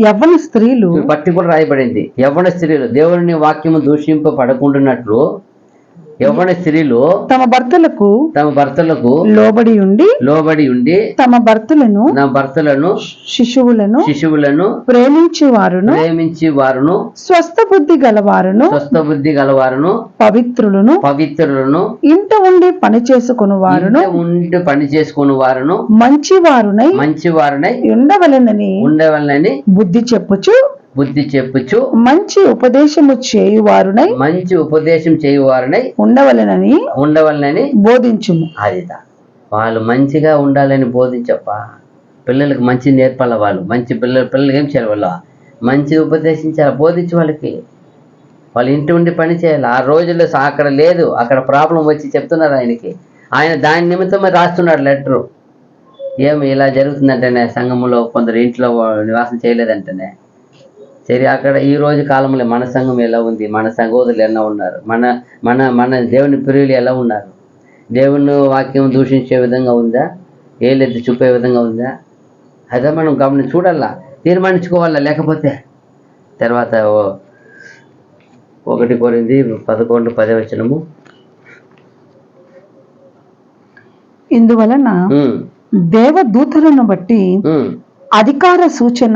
యవ్వన స్త్రీలు, పర్టికులర్ రాయబడింది. యవ్వన స్త్రీలు దేవుని వాక్యము దూషింపబడకుండానట్లు యవ్వన స్త్రీలు తమ భర్తలకు లోబడి ఉండి తమ భర్తలను శిశువులను ప్రేమించి వారును స్వస్థ బుద్ధి గలవారును పవిత్రులను ఇంట ఉండి పని చేసుకుని వారును మంచి వారునై ఉండవలెనని బుద్ధి చెప్పుచు మంచి ఉపదేశం చేయువారునై ఉండవలెనని బోధించుము. అదిదా. వాళ్ళు మంచిగా ఉండాలని బోధించప్ప. పిల్లలకు మంచి నేర్పాల. వాళ్ళు మంచి పిల్లలకి ఏం చేయాలి? వాళ్ళు మంచి ఉపదేశించాలి, బోధించి వాళ్ళు ఇంటి ఉండి పని చేయాలి. ఆ రోజుల్లో అక్కడ లేదు, అక్కడ ప్రాబ్లం వచ్చి చెప్తున్నారు ఆయనకి. ఆయన దాని నిమిత్తం రాస్తున్నాడు లెటరు. ఏమి ఇలా జరుగుతుందంటేనే సంఘంలో కొందరు ఇంట్లో నివాసం చేయలేదంటేనే సరే అక్కడ ఈ రోజు కాలంలో మన సంఘం ఎలా ఉంది, మన సహోదరులు ఎలా ఉన్నారు, మన మన మన దేవుని ప్రియులు ఎలా ఉన్నారు, దేవుని వాక్యం దూషించే విధంగా ఉందా, ఏలెత్తి చూపే విధంగా ఉందా, అదే మనం చూడాలా, తీర్మానించుకోవాలా. లేకపోతే తర్వాత 1 కొరింథీ 11:10 ఇందువలన దేవదూతలను బట్టి అధికార సూచన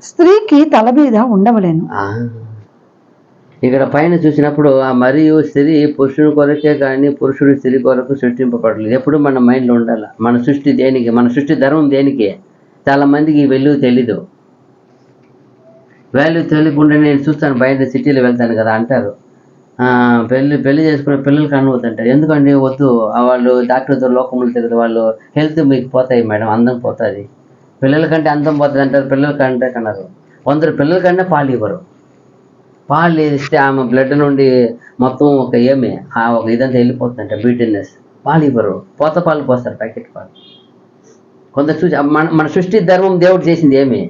స్త్రీకి తల మీద ఉండవలేను. ఇక్కడ పైన చూసినప్పుడు మరియు స్త్రీ పురుషుని కొరకే కానీ పురుషుడు స్త్రీ కొరకు సృష్టింపబడలేదు. ఎప్పుడు మన మైండ్లో ఉండాలి, మన సృష్టి దేనికి, మన సృష్టి ధర్మం దేనికి. చాలా మందికి ఈ వాల్యూ తెలీదు. వాల్యూ తెలియకుండా నేను చూస్తాను, బయట సిటీలో వెళ్తాను కదా అంటారు, పెళ్లి చేసుకునే పిల్లలకి అనువద్దంటారు. ఎందుకండి వద్దు, వాళ్ళు డాక్టర్తో లోకములు తిరగదు, వాళ్ళు హెల్త్ మీకు పోతాయి మేడం, అందం పోతుంది, పిల్లల కంటే అందం పోతుంది అంటారు. పిల్లల కంటే కన్నారు, కొందరు పిల్లల కంటే పాలు ఇవ్వరు. పాలు ఇస్తే ఆమె బ్లడ్ నుండి మొత్తం ఒక ఇదంతా వెళ్ళిపోతుందంట, బ్యూటీనెస్. పాలు ఇవ్వరు, పాలు పోస్తారు, ప్యాకెట్ పాలు. కొందరు చూసి మన సృష్టి ధర్మం దేవుడు చేసింది ఏమి,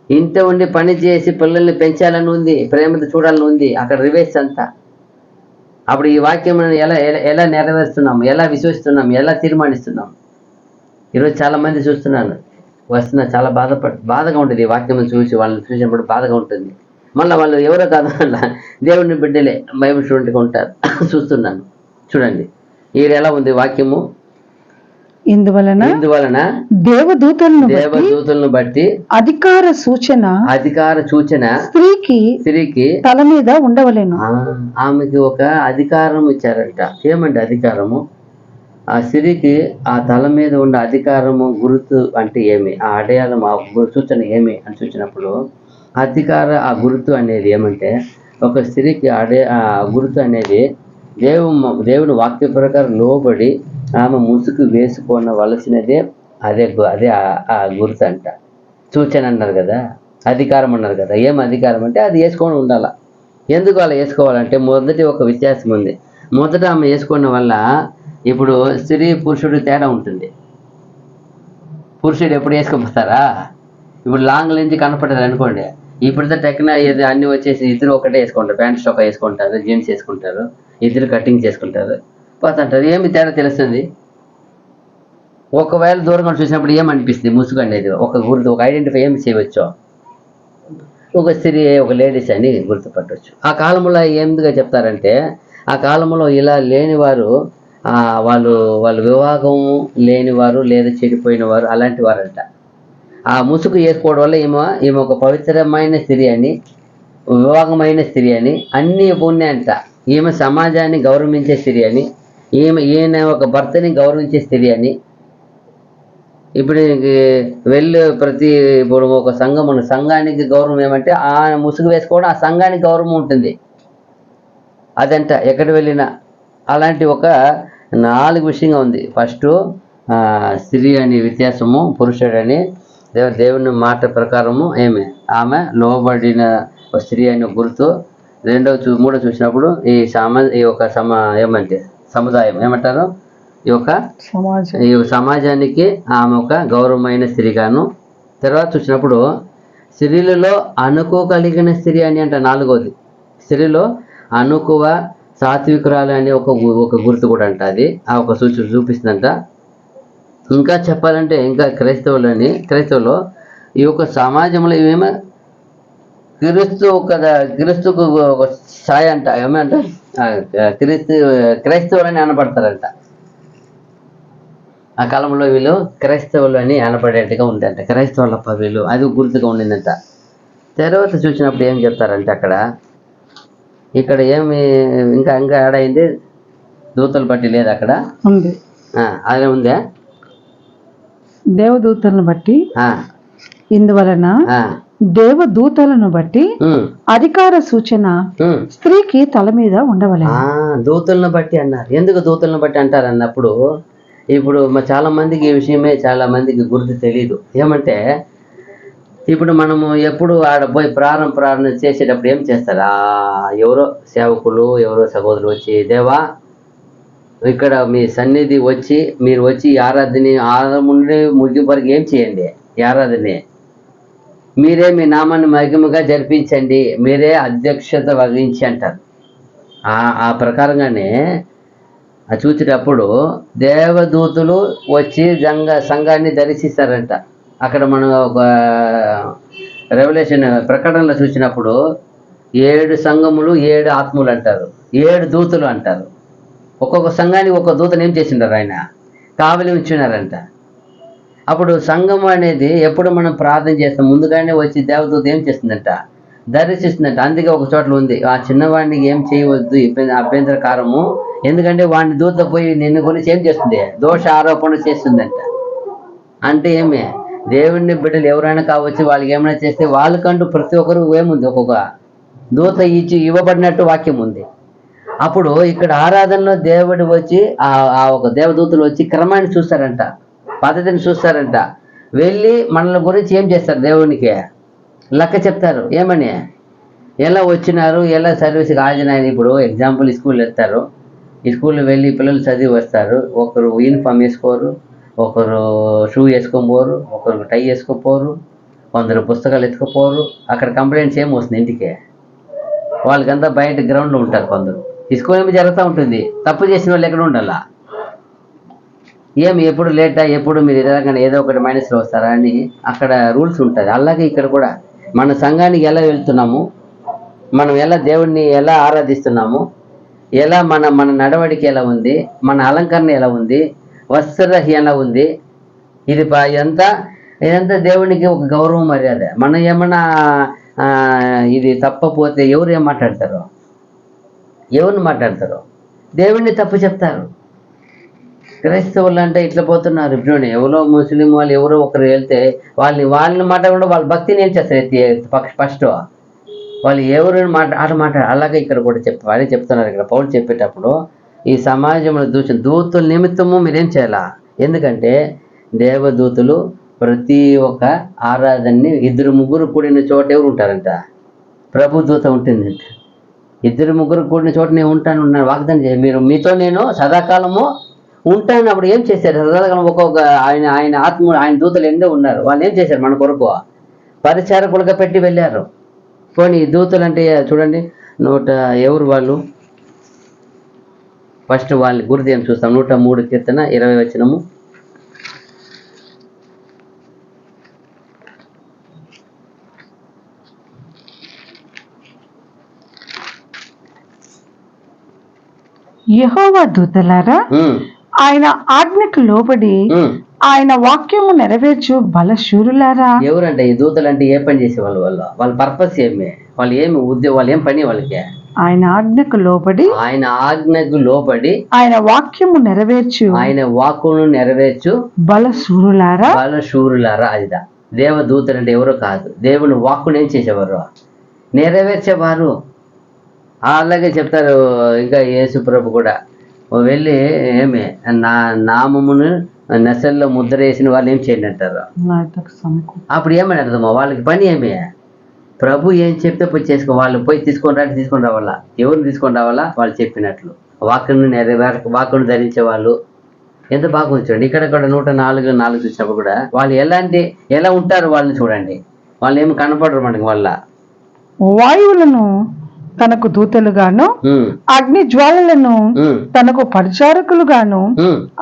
ఇంట ఉండి పని చేసి పిల్లల్ని పెంచాలని ఉంది, ప్రేమతో చూడాలని ఉంది. అక్కడ రివేస్ అంతా. అప్పుడు ఈ వాక్యం ఎలా ఎలా నెరవేరుస్తున్నాం, ఎలా విశ్వసిస్తున్నాం, ఎలా తీర్మానిస్తున్నాం. ఈరోజు చాలా మంది చూస్తున్నాను, వస్తున్నా, చాలా బాధగా ఉంటుంది ఈ వాక్యం చూసి, వాళ్ళని చూసినప్పుడు బాధగా ఉంటుంది. మళ్ళీ వాళ్ళు ఎవరో కాదు, మళ్ళీ దేవుని బిడ్డలే, బైబిల్ స్టూడెంట్గా ఉంటారు. చూస్తున్నాను, చూడండి ఈడ ఎలా ఉంది వాక్యము. ఇందువలన దేవదూతలను బట్టి అధికార సూచన స్త్రీకి తల మీద ఉండవలేను. ఆమెకి ఒక అధికారం ఇచ్చారంట. ఏమంటే అధికారము, ఆ స్త్రీకి ఆ తల మీద ఉన్న అధికారము గుర్తు అంటే ఏమి, ఆ అడయాళం, ఆ సూచన ఏమి అని చూసినప్పుడు ఆ గుర్తు అనేది ఏమంటే, ఒక స్త్రీకి ఆ గుర్తు అనేది దేవుని వాక్య ప్రకారం లోబడి ఆమె ముసుగు వేసుకోనవలసినదే. అదే ఆ గుర్తు అంట. సూచన అన్నారు కదా, అధికారం అన్నారు కదా. ఏం అధికారం అంటే అది వేసుకొని ఉండాలా. ఎందుకు అలా వేసుకోవాలంటే మొదటి ఒక వ్యత్యాసం ఉంది. మొదట ఆమె వేసుకోవడం వల్ల ఇప్పుడు స్త్రీ పురుషుడు తేడా ఉంటుంది. పురుషుడు ఎప్పుడు వేసుకోపోతారా, ఇప్పుడు లాంగ్ లెంజ్ కనపడదు అనుకోండి. ఇప్పుడుతో టెక్నాలజీ అన్ని వచ్చేసి ఇద్దరు ఒకటే వేసుకుంటారు, ప్యాంట్ స్టోక్ వేసుకుంటారు, జీన్స్ వేసుకుంటారు, ఇద్దరు కటింగ్ చేసుకుంటారు, పోతుంటారు. ఏమి తేడా తెలుస్తుంది. ఒకవేళ దూరంగా చూసినప్పుడు ఏమనిపిస్తుంది, ముసుగు అనేది ఒక గుర్తు, ఒక ఐడెంటిఫై ఏమి చేయవచ్చు, ఒక స్త్రీ, ఒక లేడీస్ అని గుర్తుపట్టవచ్చు. ఆ కాలంలో ఎందుకు చెప్తారంటే, ఆ కాలంలో ఇలా లేనివారు, వాళ్ళు వివాహం లేనివారు లేదా చెడిపోయిన వారు అలాంటి వారంట. ఆ ముసుగు వేసుకోవడం వల్ల ఈమె ఒక పవిత్రమైన స్త్రీ అని, వివాహమైన స్త్రీ అని అన్నీ ఉన్నాయంట. ఈమె సమాజాన్ని గౌరవించే స్త్రీ అని, ఈయన ఒక భర్తని గౌరవించే స్త్రీ అని. ఇప్పుడు ఇప్పుడు ఒక సంఘానికి గౌరవం ఏమంటే ఆ ముసుగు వేసుకోవడం, ఆ సంఘానికి గౌరవం ఉంటుంది. అదంట ఎక్కడ వెళ్ళినా. అలాంటి ఒక 4 విషయంగా ఉంది. ఫస్ట్ స్త్రీ అని వ్యత్యాసము, పురుషుడని దేవుని మాట ప్రకారము ఆమె లోబడిన స్త్రీ అని గుర్తు. మూడో చూసినప్పుడు ఈ ఒక సముదాయం ఏమంటారు, ఈ సమాజానికి ఆమె ఒక గౌరవమైన స్త్రీగాను. తర్వాత చూసినప్పుడు స్త్రీలలో అనుకోగలిగిన స్త్రీ అని అంట. 4వది స్త్రీలో అనుకువ సాత్వికురాలు అనే ఒక గుర్తు కూడా అంట. అది ఆ ఒక చూపిస్తుందంట. ఇంకా చెప్పాలంటే ఇంకా క్రైస్తవులో ఈ యొక్క సమాజంలో ఇవేమో క్రీస్తుకు ఒక ఛాయ అంట. ఏమంటే క్రైస్తవులని అనబడతారంట. ఆ కాలంలో వీళ్ళు క్రైస్తవులు అని అనబడేట్టుగా ఉందంట. క్రైస్తవులప్ప వీళ్ళు, అది గుర్తుగా ఉండిందంట. తర్వాత చూసినప్పుడు ఏం చెప్తారంటే ఇక్కడ ఇంకా యాడ్ అయింది, దూతలు బట్టి లేదు అక్కడ ఉంది. అదే ఉందా, దేవదూతలను బట్టి. ఇందువలన దేవదూతలను బట్టి అధికార సూచన స్త్రీకి తల మీద ఉండవలేదు. దూతలను బట్టి అన్నారు. ఎందుకు దూతలను బట్టి అంటారు అన్నప్పుడు, ఇప్పుడు చాలా మందికి ఈ విషయమే చాలా మందికి గుర్తు తెలియదు. ఏమంటే ఇప్పుడు మనము ఎప్పుడు ఆడ పోయి ప్రారంభం చేసేటప్పుడు ఏం చేస్తారు, ఎవరో సేవకులు, ఎవరో సహోదరులు వచ్చి, దేవా ఇక్కడ మీ సన్నిధి వచ్చి మీరు వచ్చి ఈ ఆరాధన నుండి ముగింపు వరకు ఏం చేయండి? ఈ ఆరాధన మీరే మీ నామాన్ని మహిమగా జరిపించండి, మీరే అధ్యక్షత వహించి అంటారు. ఆ ప్రకారంగానే చూసేటప్పుడు దేవదూతులు వచ్చి సంఘాన్ని దర్శిస్తారంట. అక్కడ మనం ఒక రెవల్యూషన్ ప్రకటనలో చూసినప్పుడు 7 సంఘములు 7 ఆత్మలు అంటారు, 7 దూతలు అంటారు. ఒక్కొక్క సంఘానికి ఒక్కొక్క దూతను ఏం చేసిండారు? ఆయన కావలి ఉంచున్నారంట. అప్పుడు సంఘం అనేది ఎప్పుడు మనం ప్రార్థన చేస్తాం ముందుగానే వచ్చి దేవదూత ఏం చేస్తుందంట? దర్శిస్తుందంట. అందుకే ఒక చోట్ల ఉంది, ఆ చిన్నవాడిని ఏం చేయవద్దు అభ్యంతరకారము, ఎందుకంటే వాడిని దూత పోయి నిన్ను గురించి ఏం చేస్తుంది? దోష ఆరోపణ చేస్తుందంట. అంటే ఏమి? దేవుని బిడ్డలు ఎవరైనా కావచ్చు, వాళ్ళకి ఏమైనా చేస్తే వాళ్ళకంటూ ప్రతి ఒక్కరు ఏముంది? ఒక్కొక్క దూత ఇవ్వబడినట్టు వాక్యం ఉంది. అప్పుడు ఇక్కడ ఆరాధనలో దేవుడు వచ్చి ఆ ఒక దేవదూతలు వచ్చి క్రమాన్ని చూస్తారంట, పద్ధతిని చూస్తారంట. వెళ్ళి మనల గురించి ఏం చేస్తారు? దేవునికి లెక్క చెప్తారు. ఏమని? ఎలా వచ్చినారు, ఎలా సర్వీస్కి హాజరు. ఇప్పుడు ఎగ్జాంపుల్ స్కూల్ వెళ్తారు, ఈ స్కూల్లో వెళ్ళి పిల్లలు చదివి వస్తారు, ఒకరు యూనిఫామ్ వేసుకోరు, ఒకరు షూ వేసుకొని పోరు, ఒకరు టై వేసుకోపోరు, కొందరు పుస్తకాలు ఎత్తుకుపోరు. అక్కడ కంప్లైంట్స్ ఏం వస్తుంది? ఇంటికి వాళ్ళకంతా బయట గ్రౌండ్లో ఉంటారు. కొందరు తీసుకొని జరుగుతూ ఉంటుంది. తప్పు చేసిన వాళ్ళు ఎక్కడ ఉండాలా? ఏమి ఎప్పుడు లేటా, ఎప్పుడు మీరు ఏదో ఒకటి మైనస్లో వస్తారా అని అక్కడ రూల్స్ ఉంటుంది. అలాగే ఇక్కడ కూడా మన సంఘానికి ఎలా వెళ్తున్నాము, మనం ఎలా దేవుణ్ణి ఎలా ఆరాధిస్తున్నాము, ఎలా మన నడవడికి ఎలా ఉంది, మన అలంకరణ ఎలా ఉంది, వస్త్ర ఎలా ఉంది, ఇదంతా దేవునికి ఒక గౌరవం మర్యాద. మనం ఏమన్నా ఇది తప్పపోతే ఎవరు ఏం మాట్లాడతారు? ఎవరిని మాట్లాడతారు? దేవుణ్ణి తప్పు చెప్తారు. క్రైస్తవులు అంటే ఇట్లా పోతున్నారు. ఇప్పుడు ఎవరో ముస్లిం వాళ్ళు ఎవరో ఒకరు వెళ్తే వాళ్ళని మాట్లాడకుండా వాళ్ళ భక్తిని ఏం చేస్తారు? ఫస్ట్ వాళ్ళు ఎవరు మాట్లాడారు. అలాగే ఇక్కడ కూడా వాళ్ళే చెప్తున్నారు. ఇక్కడ పౌలు చెప్పేటప్పుడు ఈ సమాజంలో దూతుల నిమిత్తము మీరేం చేయాలా? ఎందుకంటే దేవదూతులు ప్రతి ఒక్క ఆరాధనని 2-3 కూడిన చోట ఎవరు ఉంటారంట? ప్రభు దూత ఉంటుందంట. 2-3 కూడిన చోట నేను ఉంటాను వాగ్దానం చేయాలి. మీతో నేను సదాకాలము ఉంటాను. అప్పుడు ఏం చేశారు? సదాకాలం ఒక్కొక్క ఆయన ఆత్మ ఆయన దూతలు ఎందో ఉన్నారు. వాళ్ళు ఏం చేశారు? మన కొరకు పరిచారకులుగా పెట్టి వెళ్ళారు. పోనీ దూతలు అంటే చూడండి, ఎవరు వాళ్ళు? ఫస్ట్ వాళ్ళని గురించి ఏం చూస్తాం? 103 కీర్తన 20 వచనము. యెహోవా దూతలారా, ఆయన ఆజ్ఞకు లోబడి ఆయన వాక్యము నెరవేర్చు బలశూరులారా. ఎవరంటే ఈ దూతలు? అంటే ఏ పని చేసే వాళ్ళ పర్పస్ ఏమి? వాళ్ళు ఏమి ఉద్యోగం, వాళ్ళు ఏం పని వాళ్ళకి? ఆయన ఆజ్ఞకు లోబడి ఆయన వాక్యము నెరవేర్చు బలశూరులారా. అదిదా దేవదూతలు అంటే ఎవరో కాదు, దేవుని వాక్కును ఏం చేసేవారు? నెరవేర్చేవారు. అలాగే చెప్తారు. ఇంకా యేసు ప్రభు కూడా వెళ్ళి ఏమి నామమును నెసల్లో ముద్ర వేసిన వాళ్ళు ఏం చేయండి అంటారు. అప్పుడు ఏమని అర్థమో? వాళ్ళకి పని ఏమి? ప్రభు ఏం చెప్తే పోయి చేసుకో. వాళ్ళు పోయి తీసుకొని రావాలా. ఎవరిని తీసుకొని రావాలా? వాళ్ళు చెప్పినట్లు వాక్కును ధరించే వాళ్ళు ఎంత బాగా ఉంచండి. ఇక్కడ 104 చూసినప్పుడు కూడా వాళ్ళు ఎలా ఉంటారు వాళ్ళని చూడండి. వాళ్ళు ఏమి కనపడరు మనకి. వాళ్ళ వాయువులను తనకు దూతలుగాను, అగ్ని జ్వాలలను తనకు పరిచారకులుగాను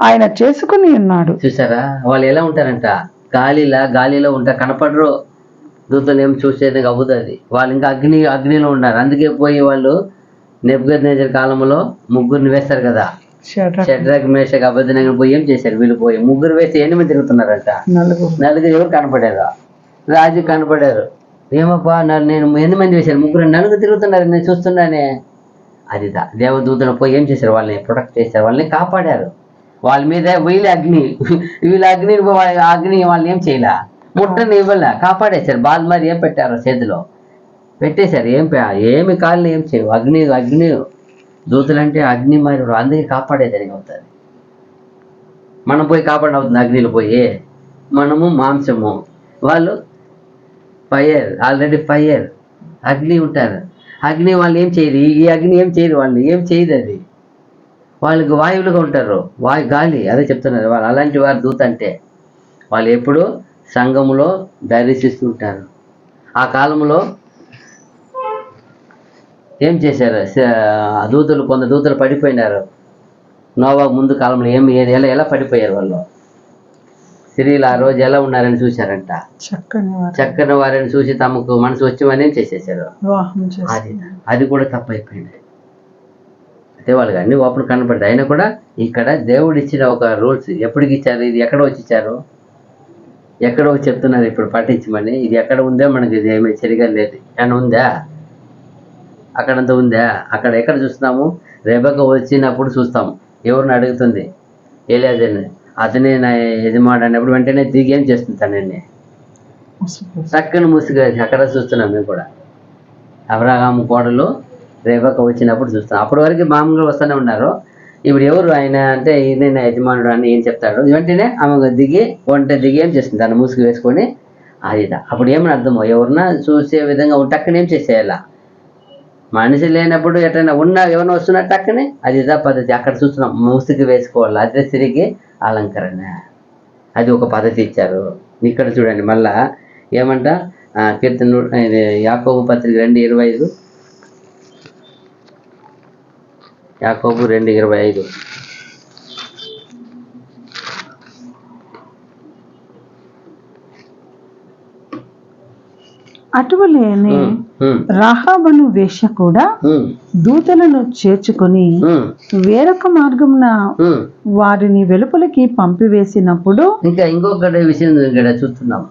ఆయన చేసుకుని ఉన్నాడు. చూసారా వాళ్ళు ఎలా ఉంటారంట? గాలిలో ఉంటారు, కనపడరు. దూతలు ఏం చూసేది అవుతుంది. వాళ్ళు ఇంకా అగ్నిలో ఉన్నారు. అందుకే పోయి వాళ్ళు నెబుకద్నెజర్ కాలంలో 3 వేస్తారు కదా. షడ్రక్ మేషక్ అబేద్నెగో పోయి ఏం చేశారు? వీళ్ళు పోయి 3 వేస్తే 8 మంది తిరుగుతున్నారంట. 4 ఎవరు కనపడారు? రాజు కనపడారు. ఏమప్పా నేను 8 మంది వేశారు, 4 తిరుగుతున్నారు, నేను చూస్తున్నానే. అది దేవదూతలు పోయి ఏం చేశారు? వాళ్ళని ప్రొటెక్ట్ చేశారు, వాళ్ళని కాపాడారు. వాళ్ళ మీద వీళ్ళ అగ్ని వాళ్ళని ఏం చేయలే, ముట్టని ఇవ్వలే, కాపాడేశారు. బాల్ మరి ఏం పెట్టారు? చేతిలో పెట్టేశారు. ఏమి కాళ్ళు ఏం చేయవు. అగ్ని దూతలు అంటే అగ్ని మరి, అందుకే కాపాడేదానికి అవుతుంది. మనం పోయి కాపాడడం అవుతుంది అగ్నిలో పోయి. మనము మాంసము, వాళ్ళు ఆల్రెడీ ఫైర్ అగ్ని ఉంటారు. అగ్ని వాళ్ళు ఏం చేయరు. ఈ అగ్ని ఏం చేయరు, వాళ్ళు ఏం చేయదు. అది వాళ్ళకి వాయువులుగా ఉంటారు, గాలి, అదే చెప్తున్నారు. వాళ్ళు అలాంటి వారు దూత అంటే వాళ్ళు ఎప్పుడు సంఘములో దర్శిస్తుంటారు. ఆ కాలంలో ఏం చేశారు? దూతలు, కొంత దూతలు పడిపోయినారు. నోవా ముందు కాలంలో ఎలా పడిపోయారు వాళ్ళు? స్త్రీలు ఆ రోజు ఎలా ఉన్నారని చూశారంట. చక్కని వారిని చూసి తమకు మనసు వచ్చేవని ఏం చేసేసారు? అది కూడా తప్పైపోయింది. అయితే వాళ్ళకి అన్ని ఓపెన్ కనపడతాయి. అయినా కూడా ఇక్కడ దేవుడు ఇచ్చిన ఒక రూల్స్ ఎప్పటికి ఇచ్చారు? ఇది ఎక్కడ వచ్చి ఇచ్చారు? ఎక్కడో చెప్తున్నారు ఇప్పుడు పాటించమని. ఇది ఎక్కడ ఉందో మనకి ఇది ఏమీ సరిగా లేదు. ఏమైనా ఉందా? అక్కడంతా ఉందా? అక్కడ ఎక్కడ చూస్తున్నాము? రెబెక్క వచ్చినప్పుడు చూస్తాము. ఎవరిని అడుగుతుంది? ఎలియాజర్ని. అతనే నా యజమాడు అన్నప్పుడు వెంటనే దిగి ఏం చేస్తుంది? తనని చక్కని ముసుగు అక్కడ చూస్తున్నాం. మేము కూడా అబ్రహాము కోడలు రెబెక్క వచ్చినప్పుడు చూస్తాం. అప్పటి వరకు మామూలుగా వస్తూనే ఉన్నారు. ఇప్పుడు ఎవరు ఆయన అంటే ఈయన నా యజమానుడు అని ఏం చెప్తాడు? వెంటనే ఆమె దిగి ఏం చేస్తుంది? తన ముసుగు వేసుకొని అది. అప్పుడు ఏమని అర్థమో? ఎవరన్నా చూసే విధంగా టక్కని ఏం చేసేయాలా? మనిషి లేనప్పుడు ఎట్లయినా ఎవరైనా వస్తున్నట్టు టక్కని అది పద్ధతి. అక్కడ చూస్తున్నాం, ముసుగు వేసుకోవాలి. అదే తిరిగి అలంకరణ, అది ఒక పద్ధతి ఇచ్చారు. ఇక్కడ చూడండి మళ్ళా ఏమంట? కీర్తన ఇది యాకోబు పత్రిక 2:25. యాకోబు 2:25. అటువలేనే రాహాబను వేశ్య కూడా దూతలను చేర్చుకొని వేరొక మార్గమున వారిని వెలుపలికి పంపివేసినప్పుడు, ఇంకా ఇంకొకటి విషయం ఇక్కడ చూస్తున్నాం.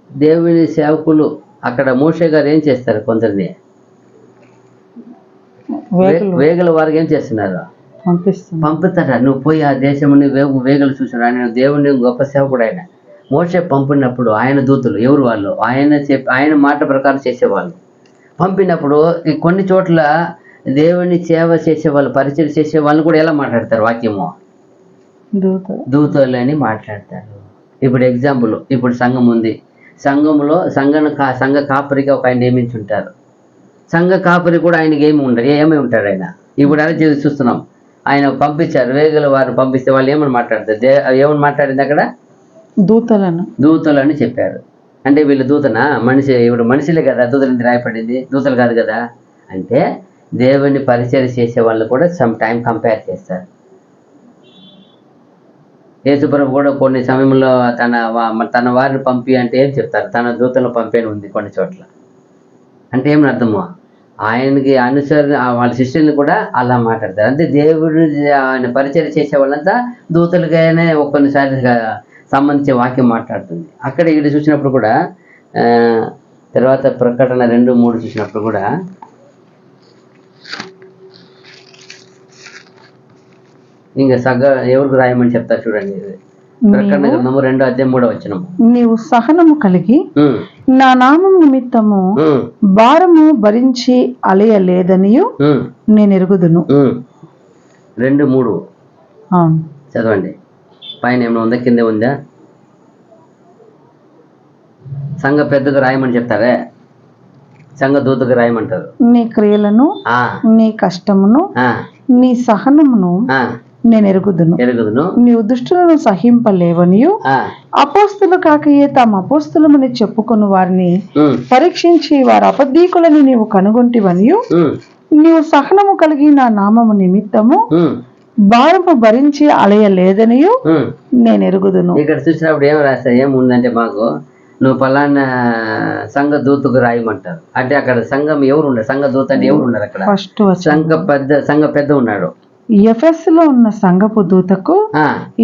దేవుని సేవకులు అక్కడ మోషే గారు ఏం చేస్తారు? కొందరిని వేగల వారికి ఏం చేస్తున్నారు? పంపుతారా? నువ్వు పోయి ఆ దేశంని వేగలు చూసాడు. ఆయన దేవుని గొప్ప సేవకుడు. ఆయన మోషే పంపినప్పుడు ఆయన దూతలు ఎవరు? వాళ్ళు ఆయన మాట ప్రకారం చేసేవాళ్ళు. పంపినప్పుడు కొన్ని చోట్ల దేవుని సేవ చేసేవాళ్ళు, పరిచయం చేసే వాళ్ళు కూడా ఎలా మాట్లాడతారు? వాక్యము దూతలు అని మాట్లాడతారు. ఇప్పుడు ఎగ్జాంపుల్, ఇప్పుడు సంఘం ఉంది. సంఘంలో సంఘ కాపరికి ఒక ఆయన నియమించుంటారు. సంఘ కాపరి కూడా ఆయనకి ఏమై ఉంటాడు ఆయన. ఇప్పుడు అలా చూస్తున్నాం. ఆయన పంపించారు, వేగల వారిని పంపిస్తే వాళ్ళు ఏమని మాట్లాడతారు? ఏమని మాట్లాడింది అక్కడ? దూతలని చెప్పారు. అంటే వీళ్ళు దూతనా? ఇప్పుడు మనుషులే కదా దూతలని రాయపడింది, దూతలు కాదు కదా. అంటే దేవుని పరిచయం చేసే వాళ్ళు కూడా సమ్ టైం కంపేర్ చేస్తారు. యేసుప్రభు కూడా కొన్ని సమయంలో తన వారిని పంపి అంటే ఏం చెప్తారు? తన దూతలను పంపేని ఉంది కొన్ని చోట్ల. అంటే ఏమని అర్థము? ఆయనకి వాళ్ళ శిష్యుల్ని కూడా అలా మాట్లాడతారు. అంటే దేవుడు ఆయన పరిచయం చేసే వాళ్ళంతా దూతలుగానే కొన్నిసార్లు సంబంధించే వాక్యం మాట్లాడుతుంది. అక్కడ ఇక్కడ చూసినప్పుడు కూడా తర్వాత ప్రకటన 2:3 చూసినప్పుడు కూడా ఇంకా ఎవరికి రాయమని చెప్తారు చూడండి. ప్రకటన గ్రంథము 2:3 నీవు సహనము కలిగి నా నామం నిమిత్తము భారము భరించి అలయలేదనియు నేను ఎరుగుదును. 2:3 చదవండి. పైన ఏమైనా ఉందా? కింద ఉందా? సంఘ పెద్దకు రాయమని చెప్తారే, సంఘ దూతకు రాయమంటారు. నీ క్రియలను, నీ కష్టమును, నీ సహనమును నేను ఎరుగుదును. నీవు దుష్టులను సహింపలేవనియు అపోస్తులు కాకయే తాము అపోస్తులమని చెప్పుకొని వారిని పరీక్షించి వారి అబద్ధీకులని నీవు కనుగొంటివనియు నీవు సహనము కలిగి నా నామము నిమిత్తము భారము భరించి అలయలేదనియు నేను ఎరుగుదును. ఇక్కడ చూసినప్పుడు ఏం రాస్తా? ఏముందంటే మాకు నువ్వు పలానా సంఘ దూతకు రాయమంటారు. అంటే అక్కడ సంఘం ఎవరు ఉన్నారు? సంఘ దూత అంటే ఎవరు ఉన్నారు అక్కడ? సంఘ పెద్ద ఉన్నాడు. ఎఫెస్ లో ఉన్న సంఘపు దూతకు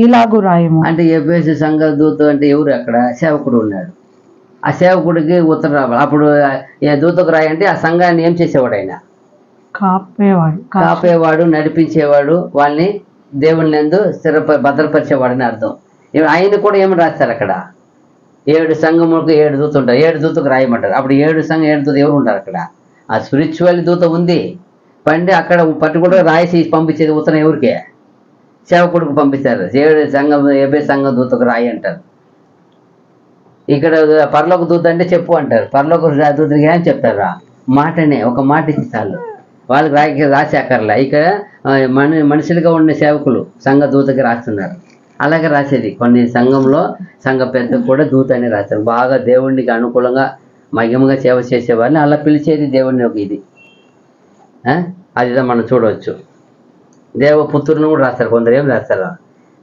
ఇలాగు రాయము. అంటే ఎఫెస్ సంఘ దూత అంటే ఎవరు? అక్కడ సేవకుడు ఉన్నాడు. ఆ సేవకుడికి ఉత్తరం రావాలి. అప్పుడు దూతకు రాయి అంటే ఆ సంఘాన్ని ఏం చేసేవాడు? ఆయన కాపేవాడు, నడిపించేవాడు, వాళ్ళని దేవుని నందు భద్రపరిచేవాడు అని అర్థం. ఆయన కూడా ఏమని రాస్తారు అక్కడ? 7 సంఘములకు 7 దూత ఉంటారు. 7 దూతకు రాయమంటారు. అప్పుడు 7 దూత ఎవరు ఉంటారు అక్కడ? ఆ స్పిరిచువల్ దూత ఉంది. పండి అక్కడ పర్టికులర్ రాయసి పంపించేది ఉత్తరం ఎవరికే? సేవకుడికి పంపిస్తారు. 7 సంఘం సంఘం దూతకు రాయి అంటారు. ఇక్కడ పరలోక దూత అంటే చెప్పు అంటారు. పరలోక దూతకి ఏం చెప్తారా? మాటనే, ఒక మాట ఇచ్చి చాలు. వాళ్ళకి రాసేక్కర్లే. ఇక్కడ మనుషులుగా ఉండే సేవకులు సంఘ దూతకి రాస్తున్నారు. అలాగే రాసేది కొన్ని సంఘంలో సంఘ పెద్దకు కూడా దూత అని రాస్తారు. బాగా దేవుడికి అనుకూలంగా మహిమగా సేవ చేసేవాళ్ళని అలా పిలిచేది దేవుడిని ఒక ఇది. అదిదా మనం చూడవచ్చు. దేవపుత్రులను కూడా రాస్తారు, కొందరు ఏం రాస్తారు,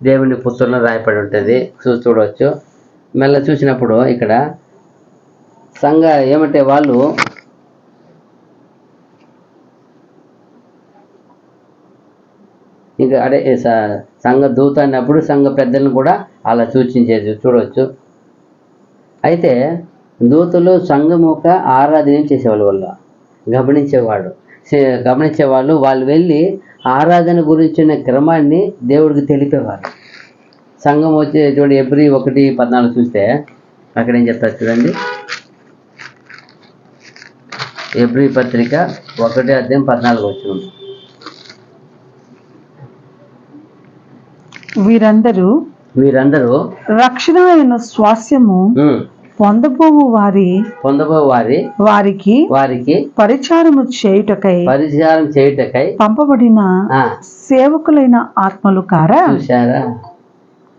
దేవుని పుత్రులను రాయపడి ఉంటుంది, చూడవచ్చు. మళ్ళీ చూసినప్పుడు ఇక్కడ సంఘ ఏమంటే వాళ్ళు ఇంకా అదే సంఘ దూత అన్నప్పుడు సంఘ పెద్దలను కూడా అలా సూచించేది చూడవచ్చు. అయితే దూతలు సంఘం యొక్క ఆరాధన చేసేవాళ్ళు, వాళ్ళు గమనించేవాళ్ళు. వాళ్ళు వెళ్ళి ఆరాధన గురించిన క్రమాన్ని దేవుడికి తెలిపేవారు. సంఘం వచ్చే చూడండి, ఎబ్రీ 1:14 చూస్తే అక్కడ ఏం చెప్తారు చూడండి. ఎబ్రీ పత్రిక 1:14 వీరందరూ రక్షణ అయిన స్వాస్యము పొందబోవు వారికి పరిచారం చేయుటకై పంపబడిన సేవకులైన ఆత్మలు కారా. చూశారా,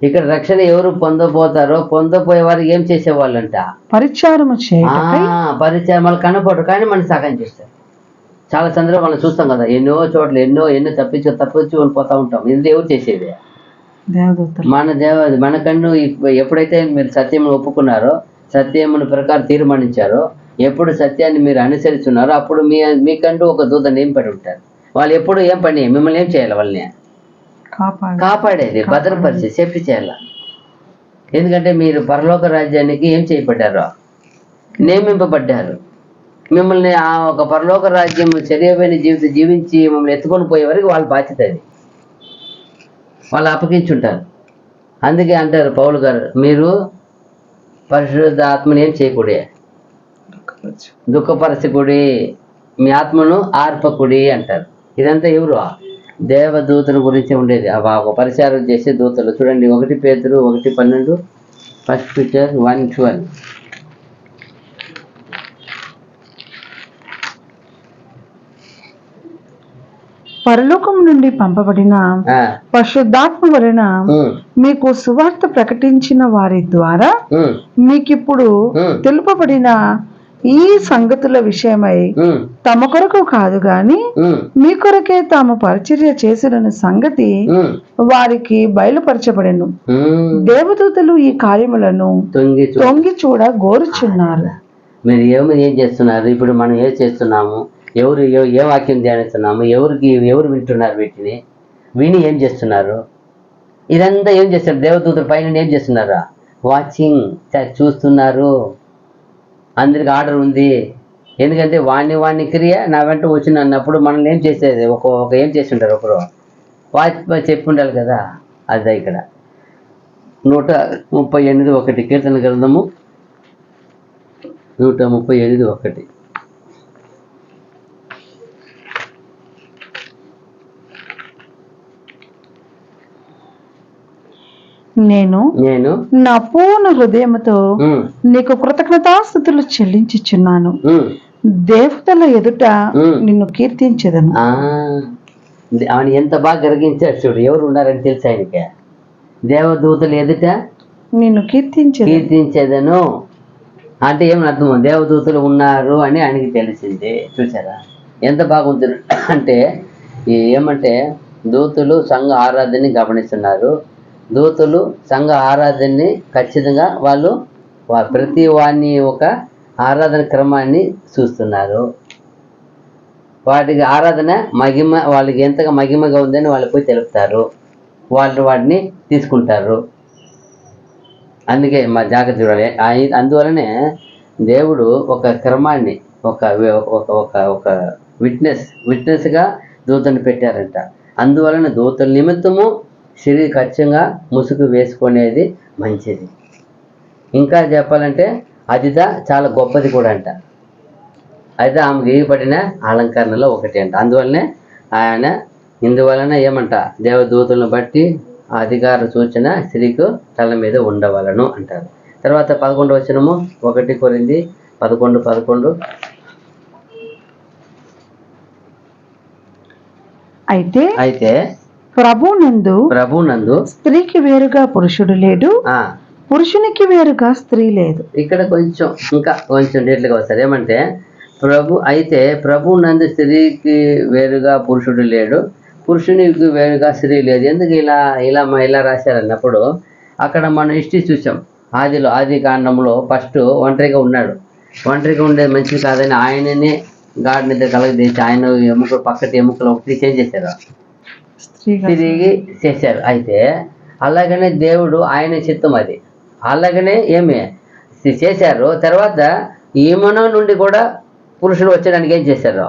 ఇక్కడ రక్షణ ఎవరు పొందబోతారో, పొందబోయే వారికి ఏం చేసేవాళ్ళంట, పరిచారం వాళ్ళు కనపడు కానీ మనం సహాయం చేస్తారు. చాలా సందర్భాలు చూస్తాం కదా, ఎన్నో చోట్ల ఎన్నో తప్పించుకొని పోతా ఉంటాం. ఇది ఎవరు చేసేది, మనకన్ను. ఎప్పుడైతే మీరు సత్యమును ఒప్పుకున్నారో, సత్యమును ప్రకారం తీర్మానించారో, ఎప్పుడు సత్యాన్ని మీరు అనుసరిస్తున్నారో అప్పుడు మీకంటూ ఒక దూత నింపడి ఉంటారు. వాళ్ళు ఎప్పుడు ఏం పని, మిమ్మల్ని ఏం చేయాలి, వాళ్ళని కాపాడేది, భద్రపరిచి సేఫ్టీ చేయాలి. ఎందుకంటే మీరు పరలోక రాజ్యానికి ఏం చేయబడ్డారో, నియమింపబడ్డారు. మిమ్మల్ని ఆ ఒక పరలోక రాజ్యం శరీరమైన జీవితం జీవించి మిమ్మల్ని ఎత్తుకొని పోయే వరకు వాళ్ళ బాధ్యత అది, వాళ్ళు అప్పగించుంటారు. అందుకే అంటారు పౌలు గారు, మీరు పరిశుద్ధ ఆత్మని ఏం చేయకూడే, దుఃఖపరచకుడి, మీ ఆత్మను ఆర్పకుడి అంటారు. ఇదంతా ఎవరు, దేవదూతల గురించి ఉండేది. ఒక పరిచారం చేసే దూతలు. చూడండి 1 పేతురు 1:12, 1 Peter 1:12. పరలోకం నుండి పంపబడిన పరిశుద్ధాత్మ వలన మీకు సువార్త ప్రకటించిన వారి ద్వారా మీకిప్పుడు తెలుపబడిన ఈ సంగతుల విషయమై తమ కొరకు కాదు గాని మీ కొరకే తాము పరిచర్య చేసిన సంగతి వారికి బయలుపరచబడెను. దేవదూతలు ఈ కార్యములను తొంగి చూడ గోరుచున్నారు. మీరు ఏం చేస్తున్నారు, ఇప్పుడు మనం ఏం చేస్తున్నాము, ఎవరు ఏ వాక్యం ధ్యానిస్తున్నాము, ఎవరు వింటున్నారు, వీటిని విని ఏం చేస్తున్నారు, ఇదంతా ఏం చేస్తారు, దేవదూతల పైన ఏం చేస్తున్నారా, వాచింగ్ చూస్తున్నారు. అందరికి ఆర్డర్ ఉంది. ఎందుకంటే వాణ్ణి క్రియ నా వెంట వచ్చిన అన్నప్పుడు మనల్ని ఏం చేసేది, ఒక ఏం చేస్తుంటారు, ఒకరు చెప్పి ఉండాలి కదా. అదే ఇక్కడ 138:1 కీర్తన గ్రంథము 138:1. నేను నా పూర్ణ హృదయముతో నీకు కృతజ్ఞతాస్తుతులు చెల్లించుచున్నాను. దేవతల ఎదుట నిన్ను కీర్తించదను. ఆయన ఎంత బాగా గ్రహించాడు చూడు. ఎవరు ఉన్నారని తెలుసు ఆయనకి, దేవదూతల ఎదుట నిన్ను కీర్తించేదను అంటే ఏమని అర్థం, దేవదూతలు ఉన్నారు అని ఆయనకి తెలిసింది. చూసారా ఎంత బాగుంటుంది అంటే, ఏమంటే దూతలు సంఘ ఆరాధనని గమనిస్తున్నారు. దూతలు సంఘ ఆరాధనని ఖచ్చితంగా వాళ్ళు ప్రతి వాని ఒక ఆరాధన క్రమాన్ని చూస్తున్నారు. వాటికి ఆరాధన మహిమ వాళ్ళకి ఎంతగా మహిమగా ఉందని వాళ్ళు పోయి తెలుపుతారు. వాళ్ళు వాటిని తీసుకుంటారు. అందుకే మా జాగ్రత్త చూడాలి. అందువలనే దేవుడు ఒక క్రమాన్ని ఒక విట్నెస్గా దూతను పెట్టారంట. అందువలన దూతల నిమిత్తము శరీర ఖచ్చితంగా ముసుగు వేసుకునేది మంచిది. ఇంకా చెప్పాలంటే అదిదా చాలా గొప్పది కూడా అంట. అయితే ఆమెకు ఇవ్వబడిన అలంకరణలో ఒకటి అంట. అందువల్లనే ఆయన ఇందువలన ఏమంట, దేవదూతలను బట్టి అధికార సూచన స్త్రీకు తల మీద ఉండవలను అంటారు. తర్వాత 11వ వచనము 1 కొరింథీ 11:11. అయితే ప్రభునందు స్త్రీకి వేరుగా పురుషుడు లేడు, పురుషునికి వేరుగా స్త్రీ లేదు. ఇక్కడ కొంచెం డీటెయిల్గా వస్తారు. ఏమంటే ప్రభు నందు స్త్రీకి వేరుగా పురుషుడు లేడు, పురుషునికి వేరుగా స్త్రీ లేదు. ఎందుకు ఇలా రాశారన్నప్పుడు అక్కడ మనం హిస్టరీ చూసాం. ఆది కాండంలో ఫస్ట్ ఒంటరిగా ఉన్నాడు. ఒంటరిగా ఉండేది మంచిది కాదని ఆయననే గాడి నిద్ర కలగదీసి ఆయన ఎముకలు పక్కటి ఎముకలు ఒకటి చేంజ్ చేశారు, తిరిగి చేశారు. అయితే అలాగనే దేవుడు ఆయన చిత్తం అది. అలాగనే చేశారు. తర్వాత ఈమెన నుండి కూడా పురుషుడు వచ్చేదానికి ఏం చేశారు?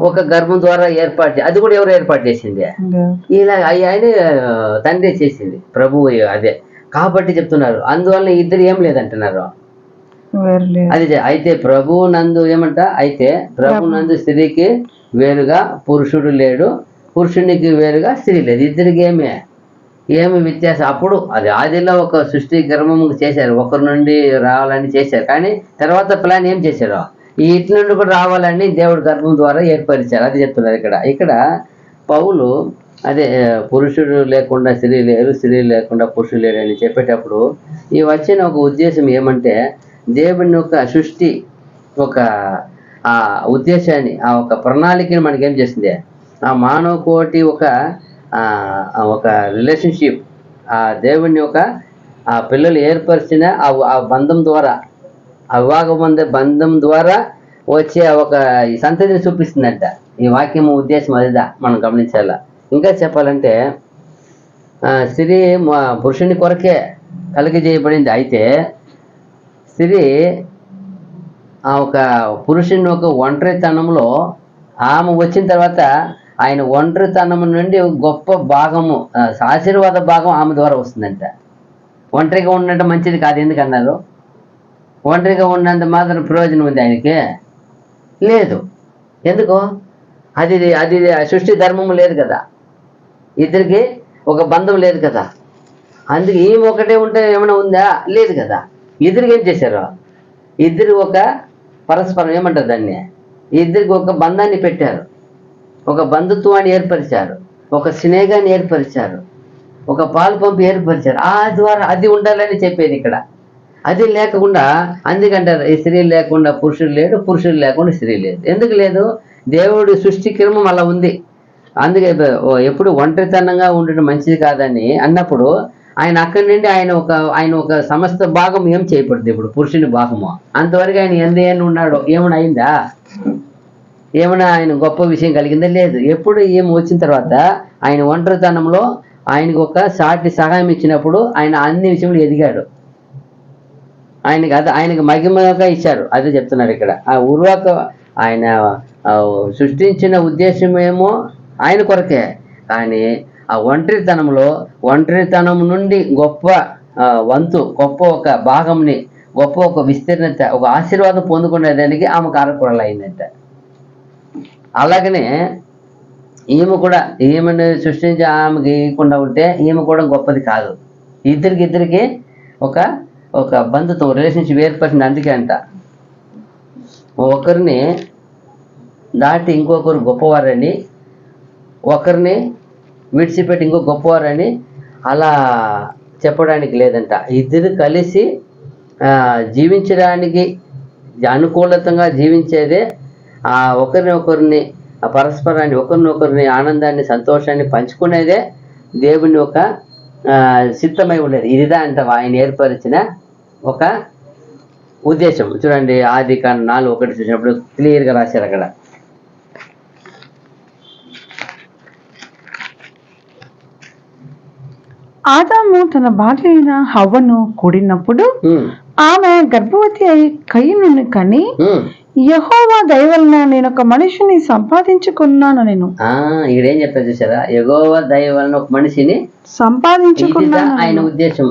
ఒక గర్భం ద్వారా ఏర్పాటు, అది కూడా ఎవరు ఏర్పాటు చేసింది? ఇలా ఆయన తండ్రి చేసింది, ప్రభువు. అదే కాబట్టి చెప్తున్నారు. అందువల్ల ఇద్దరు ఏం లేదంటున్నారు. అది అయితే ప్రభు నందు అయితే ప్రభు నందు స్త్రీకి వేరుగా పురుషుడు లేడు, పురుషునికి వేరుగా స్త్రీ లేదు. ఇద్దరికి ఏమి వ్యత్యాసం? అప్పుడు అది ఆదిలో ఒక సృష్టి గర్భం చేశారు, ఒకరి నుండి రావాలని చేశారు. కానీ తర్వాత ప్లాన్ ఏం చేశారు? ఈ ఇట్ల నుండి కూడా రావాలని దేవుడు గర్భం ద్వారా ఏర్పరిచారు. అది చెప్తున్నారు ఇక్కడ పౌలు. అదే పురుషుడు లేకుండా స్త్రీ లేరు, స్త్రీ లేకుండా పురుషుడు లేరు అని చెప్పేటప్పుడు ఈ వచ్చిన ఒక ఉద్దేశం ఏమంటే, దేవుని యొక్క సృష్టి ఒక ఆ ఉద్దేశాన్ని, ఆ ఒక ప్రణాళికని మనకేం చేసింది? ఆ మానవ కోటి ఒక రిలేషన్షిప్, ఆ దేవుని యొక్క ఆ పిల్లలు ఏర్పరిచిన ఆ బంధం ద్వారా, అవివాహ బంధం ద్వారా వచ్చే ఒక సంతతిని చూపిస్తుందంట. ఈ వాక్యం ఉద్దేశం అదిదా మనం గమనించాలా. ఇంకా చెప్పాలంటే స్త్రీ పురుషుని కొరకే కలిగజేయబడింది. అయితే స్త్రీ ఆ ఒక పురుషుని ఒక ఒంటరితనంలో ఆమె వచ్చిన తర్వాత ఆయన ఒంటరితనం నుండి గొప్ప భాగము, ఆశీర్వాద భాగం ఆమె ద్వారా వస్తుందంట. ఒంటరిగా ఉండటం మంచిది కాదు. ఎందుకన్నారు? ఒంటరిగా ఉన్నంత మాత్రం ప్రయోజనం ఉంది ఆయనకి లేదు. ఎందుకు? అది సృష్టి ధర్మము లేదు కదా, ఇద్దరికి ఒక బంధం లేదు కదా. అందుకే ఈమె ఒకటే ఉంటే ఏమైనా ఉందా? లేదు కదా. ఇద్దరికి ఏం చేశారు? ఇద్దరు ఒక పరస్పరం ఏమంటారు దాన్ని, ఇద్దరికి ఒక బంధాన్ని పెట్టారు, ఒక బంధుత్వాన్ని ఏర్పరిచారు, ఒక స్నేహాన్ని ఏర్పరిచారు, ఒక పాలు పంపు ఏర్పరిచారు. ఆ ద్వారా అది ఉండాలని చెప్పేది ఇక్కడ. అది లేకుండా అందుకంటారు ఈ స్త్రీ లేకుండా పురుషుడు లేడు, పురుషుడు లేకుండా స్త్రీ లేదు. ఎందుకు లేదు? దేవుడి సృష్టి క్రమం అలా ఉంది. అందుకే ఎప్పుడు ఒంటరితనంగా ఉండడం మంచిది కాదని అన్నప్పుడు ఆయన అక్కడి నుండి ఆయన ఒక సమస్త భాగం ఏం చేయబడుతుంది. ఇప్పుడు పురుషుని భాగము అంతవరకు ఆయన ఎంత ఉన్నాడో ఏమైనా అయిందా? ఏమైనా ఆయన గొప్ప విషయం కలిగిందా? లేదు. ఎప్పుడు ఏమి వచ్చిన తర్వాత ఆయన ఒంటరితనంలో ఆయనకు ఒక సాటి సహాయం ఇచ్చినప్పుడు ఆయన అన్ని విషయంలో ఎదిగాడు. ఆయనకు మహిమగా ఇచ్చారు. అదే చెప్తున్నారు ఇక్కడ. ఆ ఆయన సృష్టించిన ఉద్దేశమేమో ఆయన కొరకే, కానీ ఆ ఒంటరితనం నుండి గొప్ప వంతు, గొప్ప ఒక భాగంని, గొప్ప ఒక విస్తీర్ణత, ఒక ఆశీర్వాదం పొందుకునేదానికి ఆమె కారకురాలు అయిందంట. అలాగనే ఈమెను సృష్టించి ఆమెకి ఇవ్వకుండా ఉంటే ఈమె కూడా గొప్పది కాదు. ఇద్దరికి ఒక బంధుత్వం, రిలేషన్షిప్ ఏర్పడింది. అందుకే అంట ఒకరిని దాటి ఇంకొకరు గొప్పవారని, ఒకరిని విడిచిపెట్టి ఇంకో గొప్పవారని అలా చెప్పడానికి లేదంట. ఇద్దరు కలిసి జీవించడానికి అనుకూలతంగా జీవించేదే ఒకరిని పరస్పరాన్ని, ఒకరిని ఆనందాన్ని, సంతోషాన్ని పంచుకునేదే దేవుని ఒక సిద్ధమై ఉండేది. ఇదిదా అంట ఆయన ఏర్పరిచిన ఒక ఉద్దేశం. చూడండి, ఆది కాండం 4:1 చూసినప్పుడు క్లియర్గా రాశారు అక్కడ. ఆదాము తన భార్య అయిన హవ్వను కూడినప్పుడు ఆమె గర్భవతి అయి కయీనుని కని, యెహోవా దయ వలన నేను ఒక మనిషిని సంపాదించుకున్నాను. నేను ఇక్కడేం చెప్పారు చూసారా? యెహోవా దయ వలన ఒక మనిషిని సంపాదించుకున్నాను. ఆయన ఉద్దేశం.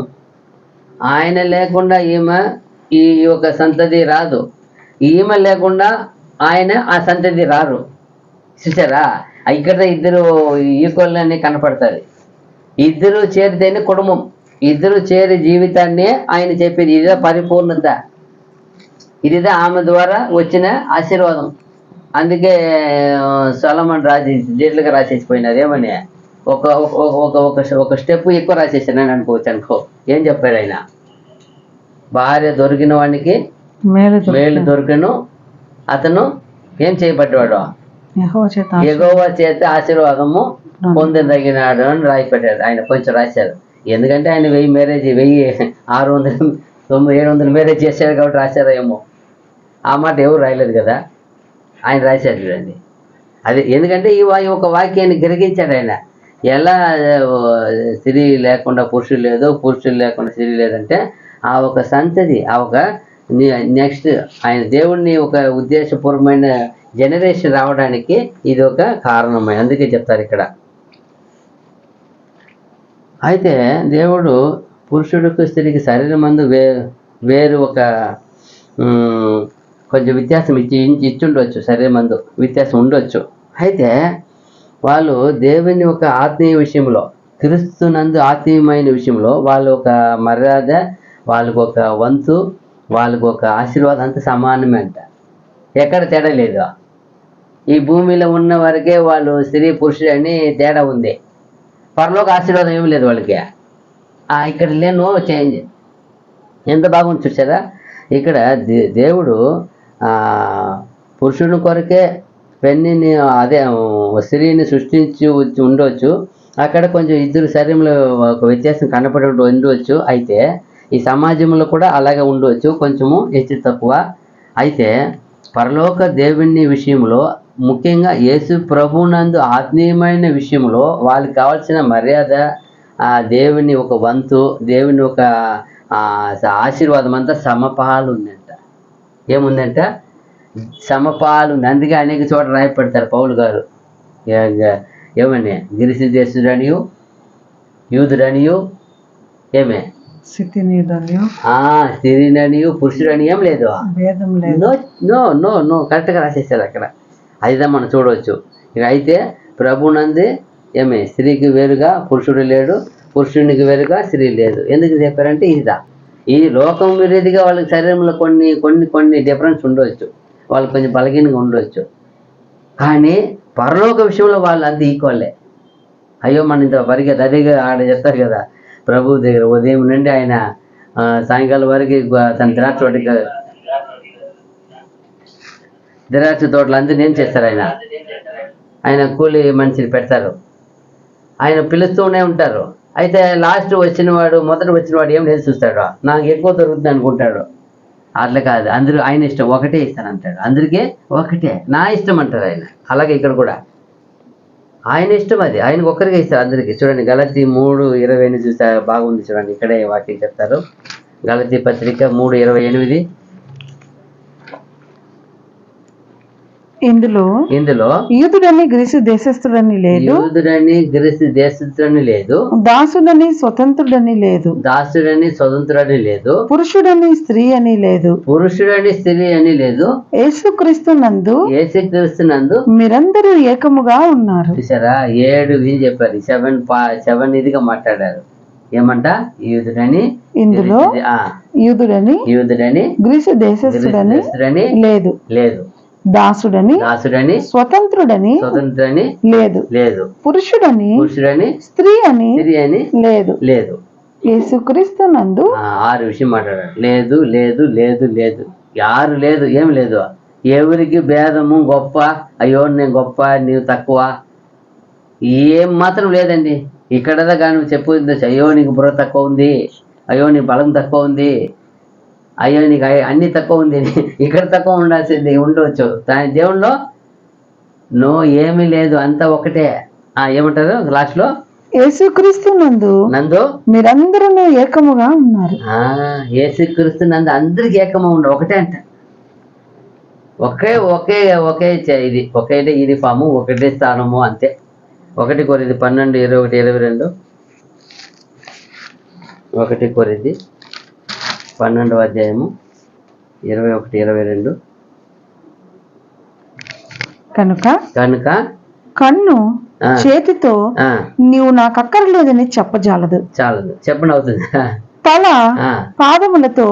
ఆయన లేకుండా ఈమె ఈ యొక్క సంతతి రాదు, ఈమె లేకుండా ఆయన ఆ సంతతి రారు. చూసారా? ఇక్కడ ఇద్దరు ఈక్వల్ అని కనపడుతుంది. ఇద్దరు చేరితేనే కుటుంబం, ఇద్దరు చేరి జీవితాన్ని ఆయన చెప్పేది. ఇదే పరిపూర్ణత, ఇదిదా ఆమె ద్వారా వచ్చిన ఆశీర్వాదం. అందుకే సొలొమోన్ రాజు డీటెయిల్గా రాసేసిపోయినారు ఏమని, ఒక ఒక ఒక ఒక స్టెప్ ఎక్కువ రాసేసానని అనుకో. ఏం చెప్పాడు ఆయన, భార్య దొరికిన వాడికి మేలు దొరికను, అతను ఏం చేయబడ్డాడు, యెహోవా చేత ఆశీర్వాదము పొందదగినాడు అని రాయి పెట్టాడు. ఆయన కొంచెం రాశారు, ఎందుకంటే ఆయన 1600 మ్యారేజ్ చేశాడు కాబట్టి రాశారో ఏమో. ఆ మాట ఎవరు రాయలేదు కదా, ఆయన రాశారు చూడండి. అది ఎందుకంటే ఈ ఒక వాక్యాన్ని గ్రహించాడు ఆయన. ఎలా స్త్రీ లేకుండా పురుషుడు లేదు, పురుషుడు లేకుండా స్త్రీ లేదంటే ఆ ఒక సంతతి, ఆ ఒక నెక్స్ట్ ఆయన దేవుణ్ణి ఒక ఉద్దేశపూర్వమైన జనరేషన్ రావడానికి ఇది ఒక కారణమే. అందుకే చెప్తారు ఇక్కడ. అయితే దేవుడు పురుషుడికి స్త్రీకి శరీరం మందు వేరు ఒక కొంచెం వ్యత్యాసం ఇచ్చుండొచ్చు, శరీరం మందు వ్యత్యాసం ఉండొచ్చు. అయితే వాళ్ళు దేవుని ఒక ఆత్మీయ విషయంలో, క్రీస్తునందు ఆత్మీయమైన విషయంలో వాళ్ళు ఒక మర్యాద, వాళ్ళకు ఒక వంతు, వాళ్ళకు ఒక ఆశీర్వాదం అంత సమానమే అంట. ఎక్కడ తేడా లేదు. ఈ భూమిలో ఉన్న వరకే వాళ్ళు స్త్రీ పురుషుడు అని తేడా ఉంది. పరలోక ఆశీర్వాదం ఏమి లేదు వాళ్ళకి. ఇక్కడ లేను చేంజ్. ఎంత బాగుంది చూసారా. ఇక్కడ దేవుడు పురుషుని కొరకే పెన్నిని అదే స్త్రీని సృష్టించి ఉండవచ్చు. అక్కడ కొంచెం ఇద్దరు శరీరంలో ఒక వ్యత్యాసం కనపడి ఉండవచ్చు. అయితే ఈ సమాజంలో కూడా అలాగే ఉండవచ్చు, కొంచెము హెచ్చు తక్కువ. అయితే పరలోక దేవుని విషయంలో, ముఖ్యంగా యేసు ప్రభునందు ఆత్మీయమైన విషయంలో వాళ్ళకి కావాల్సిన మర్యాద, దేవుని ఒక వంతు, దేవుని ఒక ఆశీర్వాదం అంతా సమపాలు ఉందంట. ఏముందంట, సమపాలు ఉంది. అందుకే అనేక చోట్ల రాయపెడతారు పౌలు గారు ఏమని, గిరిసి దేశుడనియు యూదుడనియు ఏమే స్త్రీననియు పురుషుడని ఏం లేదు. నో నో నో కరెక్ట్గా రాసేసారు అక్కడ. అదిదా మనం చూడవచ్చు. ఇక అయితే ప్రభునందే ఏమే స్త్రీకి వేరుగా పురుషుడు లేడు, పురుషునికి వేరుగా స్త్రీ లేదు. ఎందుకు చెప్పారంటే ఇదా ఈ లోకం విరేదిగా వాళ్ళకి శరీరంలో కొన్ని కొన్ని కొన్ని డిఫరెన్స్ ఉండవచ్చు, వాళ్ళు కొంచెం బలహీనంగా ఉండవచ్చు. కానీ పరలోక విషయంలో వాళ్ళు అంత ఈక్వల్లే. అయ్యో మన ఇంత పరిగెత్తి అదేగా ఆడ చెప్తారు కదా, ప్రభు దగ్గర ఉదయం నుండి ఆయన సాయంకాలం వరకు తన ద్రాక్ష తోటలు అందరూ ఏం చేస్తారు, ఆయన కూలి మనిషిని పెడతారు, ఆయన పిలుస్తూనే ఉంటారు. అయితే లాస్ట్ మొదట వచ్చినవాడు ఏం లేదు చూస్తాడు, నాకు ఎక్కువ దొరుకుతుంది అనుకుంటాడు. అట్లా కాదు, అందరూ ఆయన ఇష్టం ఒకటే ఇస్తానంటాడు. అందరికీ ఒకటే, నా ఇష్టం అంటారు ఆయన. అలాగే ఇక్కడ కూడా ఆయన ఇష్టం, అది ఆయనకు ఒక్కరికే ఇస్తారు అందరికీ. చూడండి గలతీ 3:28 చూస్తే బాగుంది. చూడండి ఇక్కడే వాక్యం చెప్తారు. గలతీ పత్రిక 3:28. ఇందులో యూదుడని గ్రీసు దేశస్థుడని లేదు, దాసుడని స్వతంత్రుడని లేదు, పురుషుడని స్త్రీ అని లేదు, యేసుక్రీస్తు నందు మీరందరూ ఏకముగా ఉన్నారు. చూసారా, 7 ఇది చెప్పారు. 7 ఇదిగా మాట్లాడారు. ఏమంట, ఇందులో యూదుడని గ్రీసు దేశస్థుడని లేదు, దాసుడని స్వతంత్రుడని లేదు, పురుషుడని స్త్రీ అని లేదు, యేసుక్రీస్తు నందు 6 విషయం మాట్లాడారు. లేదు లేదు లేదు లేదు, యారు లేదు, ఏం లేదు. ఎవరికి భేదము, గొప్ప, అయ్యో నేను గొప్ప నీవు తక్కువ, ఏం మాత్రం లేదండి. ఇక్కడదా కానీ చెప్పు, అయ్యో నీకు బుర్ర తక్కువ ఉంది, అయ్యో నీ బలం తక్కువ ఉంది, అయ్యో నీకు అన్ని తక్కువ ఉంది, ఇక్కడ తక్కువ ఉండాల్సింది ఉండవచ్చు. దేవుణ్ణిలో నో ఏమీ లేదు, అంతా ఒకటే. ఏమంటారు లాస్ట్లో, యేసుక్రీస్తు నందు మీరందరూ ఏకముగా ఉన్నారు. యేసుక్రీస్తు నందు అందరికి ఏకమా ఉండవు, ఒకటే అంట. ఒకే ఒకే ఒకే ఇది ఒకే యూనిఫాము, ఒకటే స్థానము, అంతే. 1 కొరింథీ 12:21-22. 1 కొరింథీ 12:21-22. కనుక కన్ను చేతితో నీవు నాకు అక్కర్లేదని చాలదు. చెప్పండి, అవుతుంది. తల పాదములతో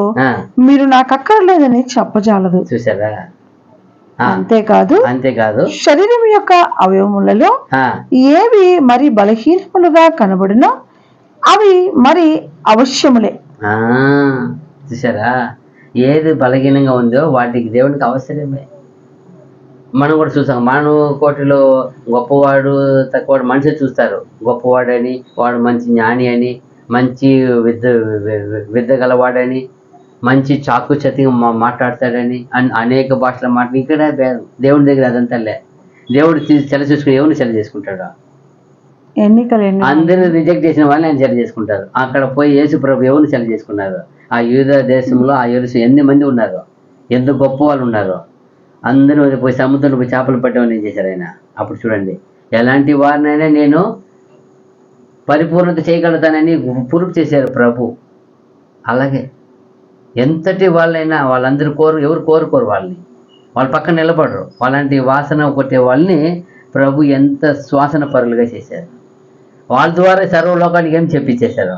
మీరు నాకు అక్కర్లేదని చెప్పజాలదు. చూసారా, అంతేకాదు శరీరం యొక్క అవయవములలో ఏవి మరి బలహీనములుగా కనబడినో అవి మరి అవశ్యములే. చూసారా, ఏది బలహీనంగా ఉందో వాటికి దేవునికి అవసరమే. మనం కూడా చూసాం, మానవ కోటిలో గొప్పవాడు తక్కువవాడు మనిషి చూస్తారు. గొప్పవాడని, వాడు మంచి జ్ఞాని అని, మంచి విద్య గలవాడని, మంచి చాకు చతిగా మాట్లాడతాడని, అనేక భాషల మాట. ఇక్కడ దేవుడి దగ్గర అదంతా లే. దేవుడు సెల చూసుకుని ఎవరిని సెల చేసుకుంటాడు? అందరూ రిజెక్ట్ చేసిన వాళ్ళని ఆయన సెల చేసుకుంటారు. అక్కడ పోయి యేసు ప్రభు ఎవరిని సెల చేసుకున్నారు? ఆ యూద దేశంలో ఆ యేసు ఎన్ని మంది ఉన్నారు, ఎంత గొప్ప వాళ్ళు ఉన్నారు. అందరూ పోయి సముద్రంలో పోయి చేపలు పట్టేవాళ్ళు ఏం చేశారు ఆయన? అప్పుడు చూడండి, ఎలాంటి వారినైనా నేను పరిపూర్ణత చేయగలుగుతానని ప్రూఫ్ చేశారు ప్రభు. అలాగే ఎంతటి వాళ్ళైనా వాళ్ళందరూ ఎవరు కోరుకోరు వాళ్ళని, వాళ్ళ పక్కన నిలబడరు. అలాంటి వాసన కొట్టే వాళ్ళని ప్రభు ఎంత శ్వాసన పరులుగా చేశారు. వాళ్ళ ద్వారా సర్వలోకానికి ఏం చెప్పించేశారు?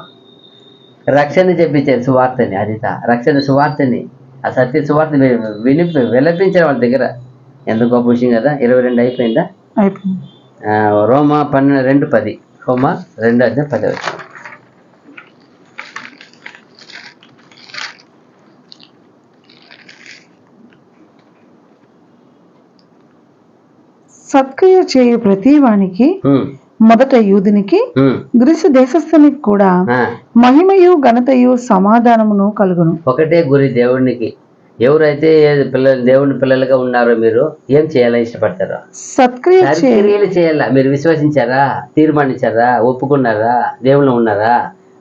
రక్షణ చెప్పించారు, సువార్తని. అది రక్షణ సువార్తని, ఆ సత్య సువార్తని విలపించారు వాళ్ళ దగ్గర. ఎంత గొప్ప విషయం కదా. 22 అయిపోయిందా? రోమా 12:10. రోమా 2:10. సత్క్రియ చేయు ప్రతి వానికి మొదట యూదునికి గ్రీసు దేశస్థునికి కూడా మహిమయు ఘనతయు సమాధానమును కలుగును. ఒకటే గురి దేవునికి. ఎవరైతే దేవుని పిల్లలుగా ఉన్నారో మీరు ఏం చేయాలని ఇష్టపడతారో సత్క్రియలు చేయాలా. మీరు విశ్వసించారా, తీర్మానించారా, ఒప్పుకున్నారా, దేవుళ్ళు ఉన్నారా?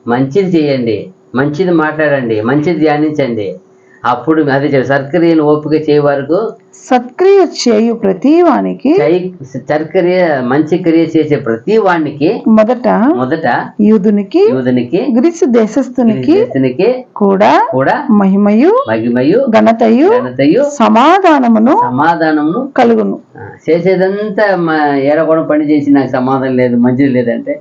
మంచిది చేయండి, మంచిది మాట్లాడండి, మంచిది ధ్యానించండి. అప్పుడు అది సత్క్రియను ఓపిక చేయ వరకు సత్క్రియ చేయు ప్రతి వానికి మంచి క్రియ చేసే ప్రతి వానికి మొదట యూదునికి గ్రీసు దేశస్థునికి కూడా మహిమయు ఘనతయు సమాధానమును కలుగును. చేసేదంతా ఏడకొండ పని చేసి నాకు సమాధానం లేదు, మంచిది లేదంటే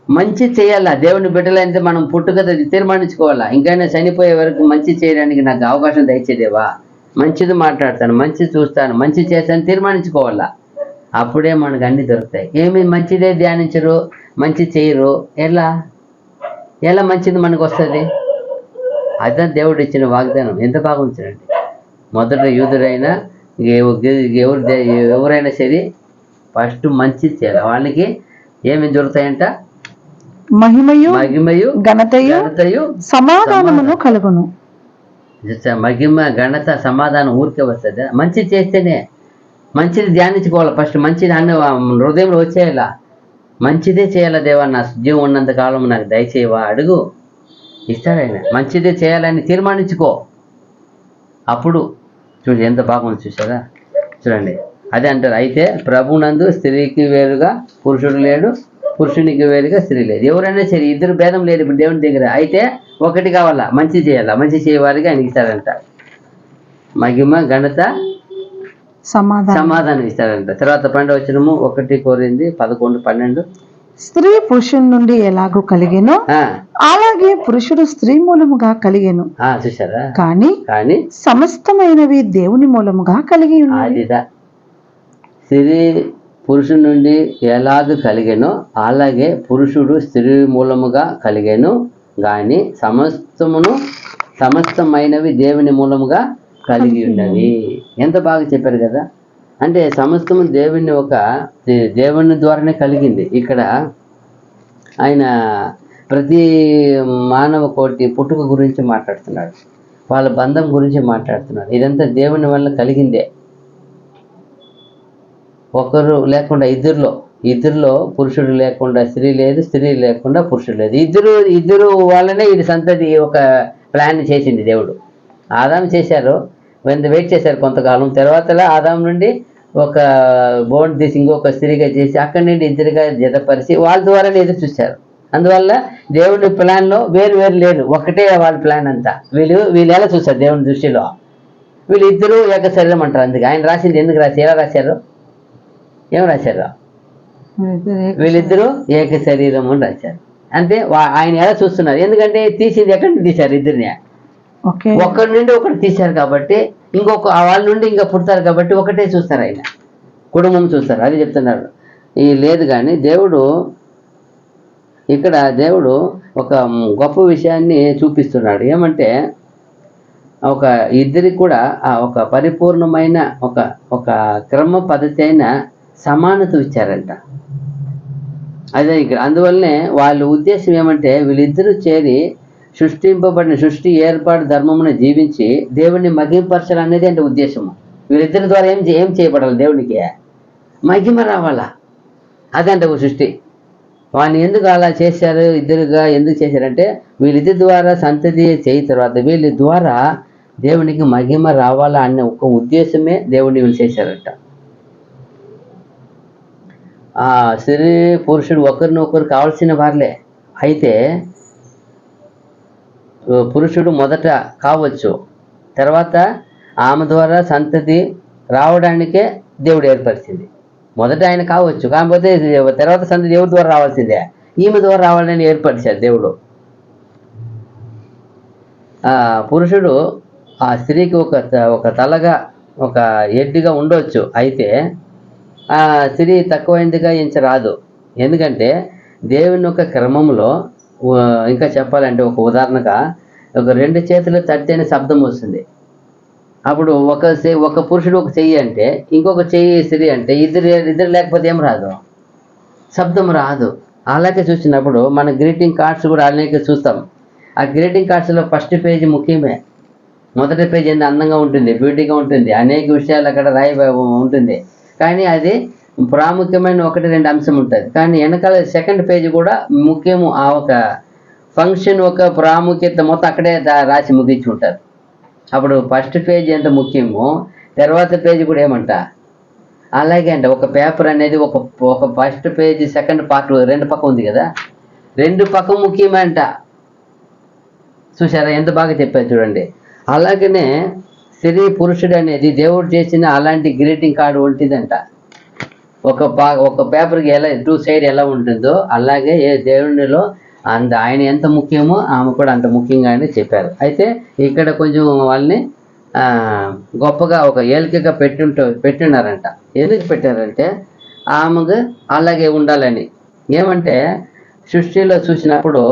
మంచి చేయాలా. దేవుని బిడ్డలైతే మనం పుట్టుకత తీర్మానించుకోవాలా. ఇంకైనా చనిపోయే వరకు మంచి చేయడానికి నాకు అవకాశం దయచేదేవా, మంచిది మాట్లాడతాను, మంచి చూస్తాను, మంచి చేస్తాను తీర్మానించుకోవాలా. అప్పుడే మనకు అన్ని దొరుకుతాయి. ఏమి మంచిదే ధ్యానించరు, మంచి చేయరు, ఎలా మంచిది మనకు వస్తుంది? అదే దేవుడు ఇచ్చిన వాగ్దానం. ఎంత బాగుంచారండి. మొదట యూదుడైనా ఎవరైనా సరే ఫస్ట్ మంచిది చేయాలి. వాళ్ళకి ఏమి దొరుకుతాయంట? మహిమయు ఘనతయు సమాధానమును కలుగును. మహిమ ఘనత సమాధానం ఊరికే వస్తుంది. మంచిది చేస్తేనే. మంచిది ధ్యానించుకోవాలి ఫస్ట్. మంచిది అన్న హృదయంలో వచ్చేయాలా. మంచిదే చేయాలా. దేవా, నా జీవం ఉన్నంత కాలం నాకు దయచేయవా అడుగు, ఇస్తాడైనా. మంచిదే చేయాలని తీర్మానించుకో. అప్పుడు చూడండి ఎంత బాగుంది. చూసారా? చూడండి, అదే అంటారు. అయితే ప్రభునందు స్త్రీకి వేరుగా పురుషుడు లేడు, పురుషునికి వేరుగా స్త్రీ లేదు. ఎవరైనా సరే ఇద్దరు భేదం లేదు ఇప్పుడు దేవుని దగ్గర. అయితే ఒకటి కావాలా, మంచి చేయాలా. మంచి చేయవారికి ఆయన ఇస్తారంట. మహిమ ఘనత సమాధానం ఇస్తారంట. తర్వాత 12వ వచనము 1 కొరింథీ 11:12. స్త్రీ పురుషుని నుండి ఎలాగో కలిగేనో అలాగే పురుషుడు స్త్రీ మూలముగా కలిగేను. చూసారా? కానీ సమస్తమైనవి దేవుని మూలముగా కలిగి ఉన్నది. స్త్రీ పురుషుడి నుండి ఎలాగ కలిగేనో అలాగే పురుషుడు స్త్రీ మూలముగా కలిగేను, కానీ సమస్తమైనవి దేవుని మూలముగా కలిగి ఉన్నవి. ఎంత బాగా చెప్పారు కదా. అంటే సమస్తము దేవుని ద్వారానే కలిగింది. ఇక్కడ ఆయన ప్రతి మానవ కోటి పుట్టుక గురించి మాట్లాడుతున్నాడు, వాళ్ళ బంధం గురించి మాట్లాడుతున్నాడు. ఇదంతా దేవుని వల్ల కలిగిందే. ఒకరు లేకుండా ఇద్దరిలో పురుషుడు లేకుండా స్త్రీ లేదు, స్త్రీ లేకుండా పురుషుడు లేదు. ఇద్దరు వాళ్ళనే ఇది సంతతి ఒక ప్లాన్ చేసింది దేవుడు. ఆదాం చేశారు, వెయిట్ చేశారు కొంతకాలం. తర్వాత ఆదాం నుండి ఒక బోన్ తీసి ఇంకొక స్త్రీగా చేసి అక్కడి నుండి ఇద్దరుగా జతపరిచి వాళ్ళ ద్వారానే ఎదురు చూశారు. అందువల్ల దేవుడి ప్లాన్లో వేరు లేదు, ఒకటే వాళ్ళ ప్లాన్ అంతా. వీళ్ళు ఎలా చూస్తారు దేవుని దృష్టిలో? వీళ్ళిద్దరూ ఏక శరీరం అంటారు. అందుకే ఆయన రాసింది ఎందుకు ఎలా రాశారు? ఏం రాశారు? వీళ్ళిద్దరూ ఏక శరీరం అని రాశారు. అంటే ఆయన ఎలా చూస్తున్నారు? ఎందుకంటే తీసింది ఎక్కడి నుంచి తీశారు? ఇద్దరిని ఓకే. ఒకరి నుండి ఒకటి తీశారు కాబట్టి ఇంకొక వాళ్ళ నుండి ఇంకా పుడతారు కాబట్టి ఒకటే చూస్తారు, ఆయన కుటుంబం చూస్తారు. అది చెప్తున్నాడు. ఈ లేదు కానీ దేవుడు ఒక గొప్ప విషయాన్ని చూపిస్తున్నాడు. ఏమంటే ఒక ఇద్దరికి కూడా ఒక పరిపూర్ణమైన ఒక క్రమ పద్ధతి అయిన సమానత ఇచ్చారంట. అదే ఇక్కడ అందువల్లనే వాళ్ళ ఉద్దేశం ఏమంటే వీళ్ళిద్దరూ చేరి సృష్టింపబడిన సృష్టి ఏర్పాటు ధర్మమును జీవించి దేవుణ్ణి మహిమపరచాలనేది అంటే ఉద్దేశము. వీళ్ళిద్దరి ద్వారా ఏం చేయబడాలి? దేవునికి మహిమ రావాలా, అదంటే ఒక సృష్టి. వాళ్ళని ఎందుకు అలా చేశారు, ఇద్దరుగా ఎందుకు చేశారంటే వీళ్ళిద్దరి ద్వారా సంతతి చేయిన తర్వాత వీళ్ళ ద్వారా దేవునికి మహిమ రావాలా అనే ఒక ఉద్దేశమే దేవుడిని వీళ్ళు చేశారట. ఆ స్త్రీ పురుషుడు ఒకరినొకరు కావాల్సిన వారులే. అయితే పురుషుడు మొదట కావచ్చు, తర్వాత ఆమె ద్వారా సంతతి రావడానికే దేవుడు ఏర్పరిచింది. మొదట ఆయన కావచ్చు, కాకపోతే తర్వాత సంతతి ఎవరి ద్వారా రావాల్సిందే, ఈమె ద్వారా రావాలని ఏర్పరిచాడు దేవుడు. పురుషుడు ఆ స్త్రీకి ఒక తలగా ఒక ఎడ్డుగా ఉండవచ్చు. అయితే ఆ స్త్రీ తక్కువైందిగా ఎంచరాదు. ఎందుకంటే దేవుని యొక్క క్రమంలో ఇంకా చెప్పాలంటే ఒక ఉదాహరణగా ఒక 2 చేతులు తడితేనే శబ్దం వస్తుంది. అప్పుడు ఒక పురుషుడు ఒక చెయ్యి అంటే ఇంకొక చెయ్యి స్త్రీ అంటే ఇద్దరు లేకపోతే ఏం రాదు, శబ్దం రాదు. అలాగే చూసినప్పుడు మన గ్రీటింగ్ కార్డ్స్ కూడా అనేక చూస్తాం. ఆ గ్రీటింగ్ కార్డ్స్లో ఫస్ట్ పేజీ ముఖ్యమే. మొదటి పేజీ ఎంత అందంగా ఉంటుంది, బ్యూటీగా ఉంటుంది, అనేక విషయాలు అక్కడ ఉంటుంది. కానీ అది ప్రాముఖ్యమైన 1-2 అంశం ఉంటుంది. కానీ వెనకాల సెకండ్ పేజీ కూడా ముఖ్యము. ఆ ఒక ఫంక్షన్ ఒక ప్రాముఖ్యత మొత్తం అక్కడే రాసి ముగించి ఉంటారు. అప్పుడు ఫస్ట్ పేజీ ఎంత ముఖ్యమో తర్వాత పేజీ కూడా ఏమంట అలాగే అంట. ఒక పేపర్ అనేది ఒక ఫస్ట్ పేజీ సెకండ్ పార్ట్ 2 పక్క ఉంది కదా, 2 పక్క ముఖ్యమే అంట. చూసారా ఎంత బాగా చెప్పారు చూడండి. అలాగనే స్త్రీ పురుషుడు అనేది దేవుడు చేసిన అలాంటి గ్రీటింగ్ కార్డు ఉంటుందంట. ఒక పేపర్కి ఎలా 2 సైడ్ ఎలా ఉంటుందో అలాగే దేవునిలో ఆయన ఎంత ముఖ్యమో ఆమె కూడా అంత ముఖ్యంగానే చెప్పారు. అయితే ఇక్కడ కొంచెం వాళ్ళని గొప్పగా ఒక ఏలికగా పెట్టున్నారంట. ఎందుకు పెట్టారంటే ఆమెకు అలాగే ఉండాలని. ఏమంటే సృష్టిలో చూసినప్పుడు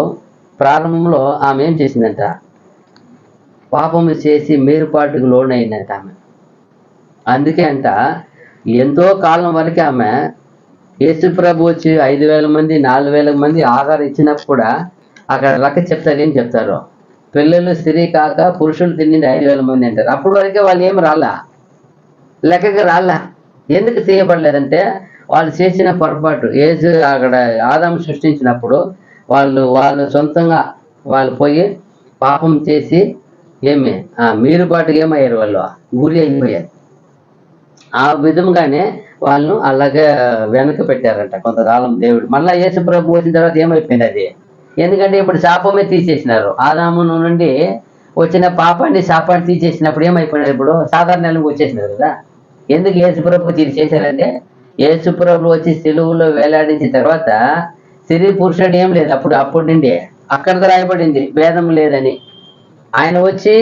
ప్రారంభంలో ఆమె ఏం చేసిందంట, పాపము చేసి మేరుపాటుకు లోనైందంట ఆమె. అందుకే అంట ఎంతో కాలం వరకు ఆమె యేసుప్రభు వచ్చి 5,000 మంది 4,000 మంది ఆహారం ఇచ్చినప్పుడు కూడా అక్కడ లెక్క చెప్తారు. ఏం చెప్తారు, పిల్లలు స్త్రీ కాక పురుషులు తినింది 5,000 మంది అంటారు. అప్పుడు వరకే వాళ్ళు ఏం రాలా, లెక్కగా రాలా. ఎందుకు చేయబడలేదంటే వాళ్ళు చేసిన పొరపాటు. అక్కడ ఆదాము సృష్టించినప్పుడు వాళ్ళు సొంతంగా వాళ్ళు పోయి పాపం చేసి మీరుపాటుగా ఏమయ్యారు, వాళ్ళు గురి అయిపోయారు. ఆ విధంగానే వాళ్ళను అలాగే వెనక పెట్టారంట కొంతకాలం దేవుడు. మళ్ళీ యేసు ప్రభు వచ్చిన తర్వాత ఏమైపోయింది అది, ఎందుకంటే ఇప్పుడు శాపమే తీసేసినారు. ఆదాము నుండి వచ్చిన పాపాన్ని శాపాన్ని తీసేసినప్పుడు ఏమైపోయినారు, ఇప్పుడు సాధారణంగా వచ్చేసినారు కదా. ఎందుకు యేసు ప్రభు తీసేశారంటే యేసు ప్రభు వచ్చి సిలువలో వేలాడించిన తర్వాత స్త్రీ పురుషుడు ఏం లేదు. అప్పటి నుండి అక్కడ రాయబడింది భేదం లేదని. ఆయన వచ్చి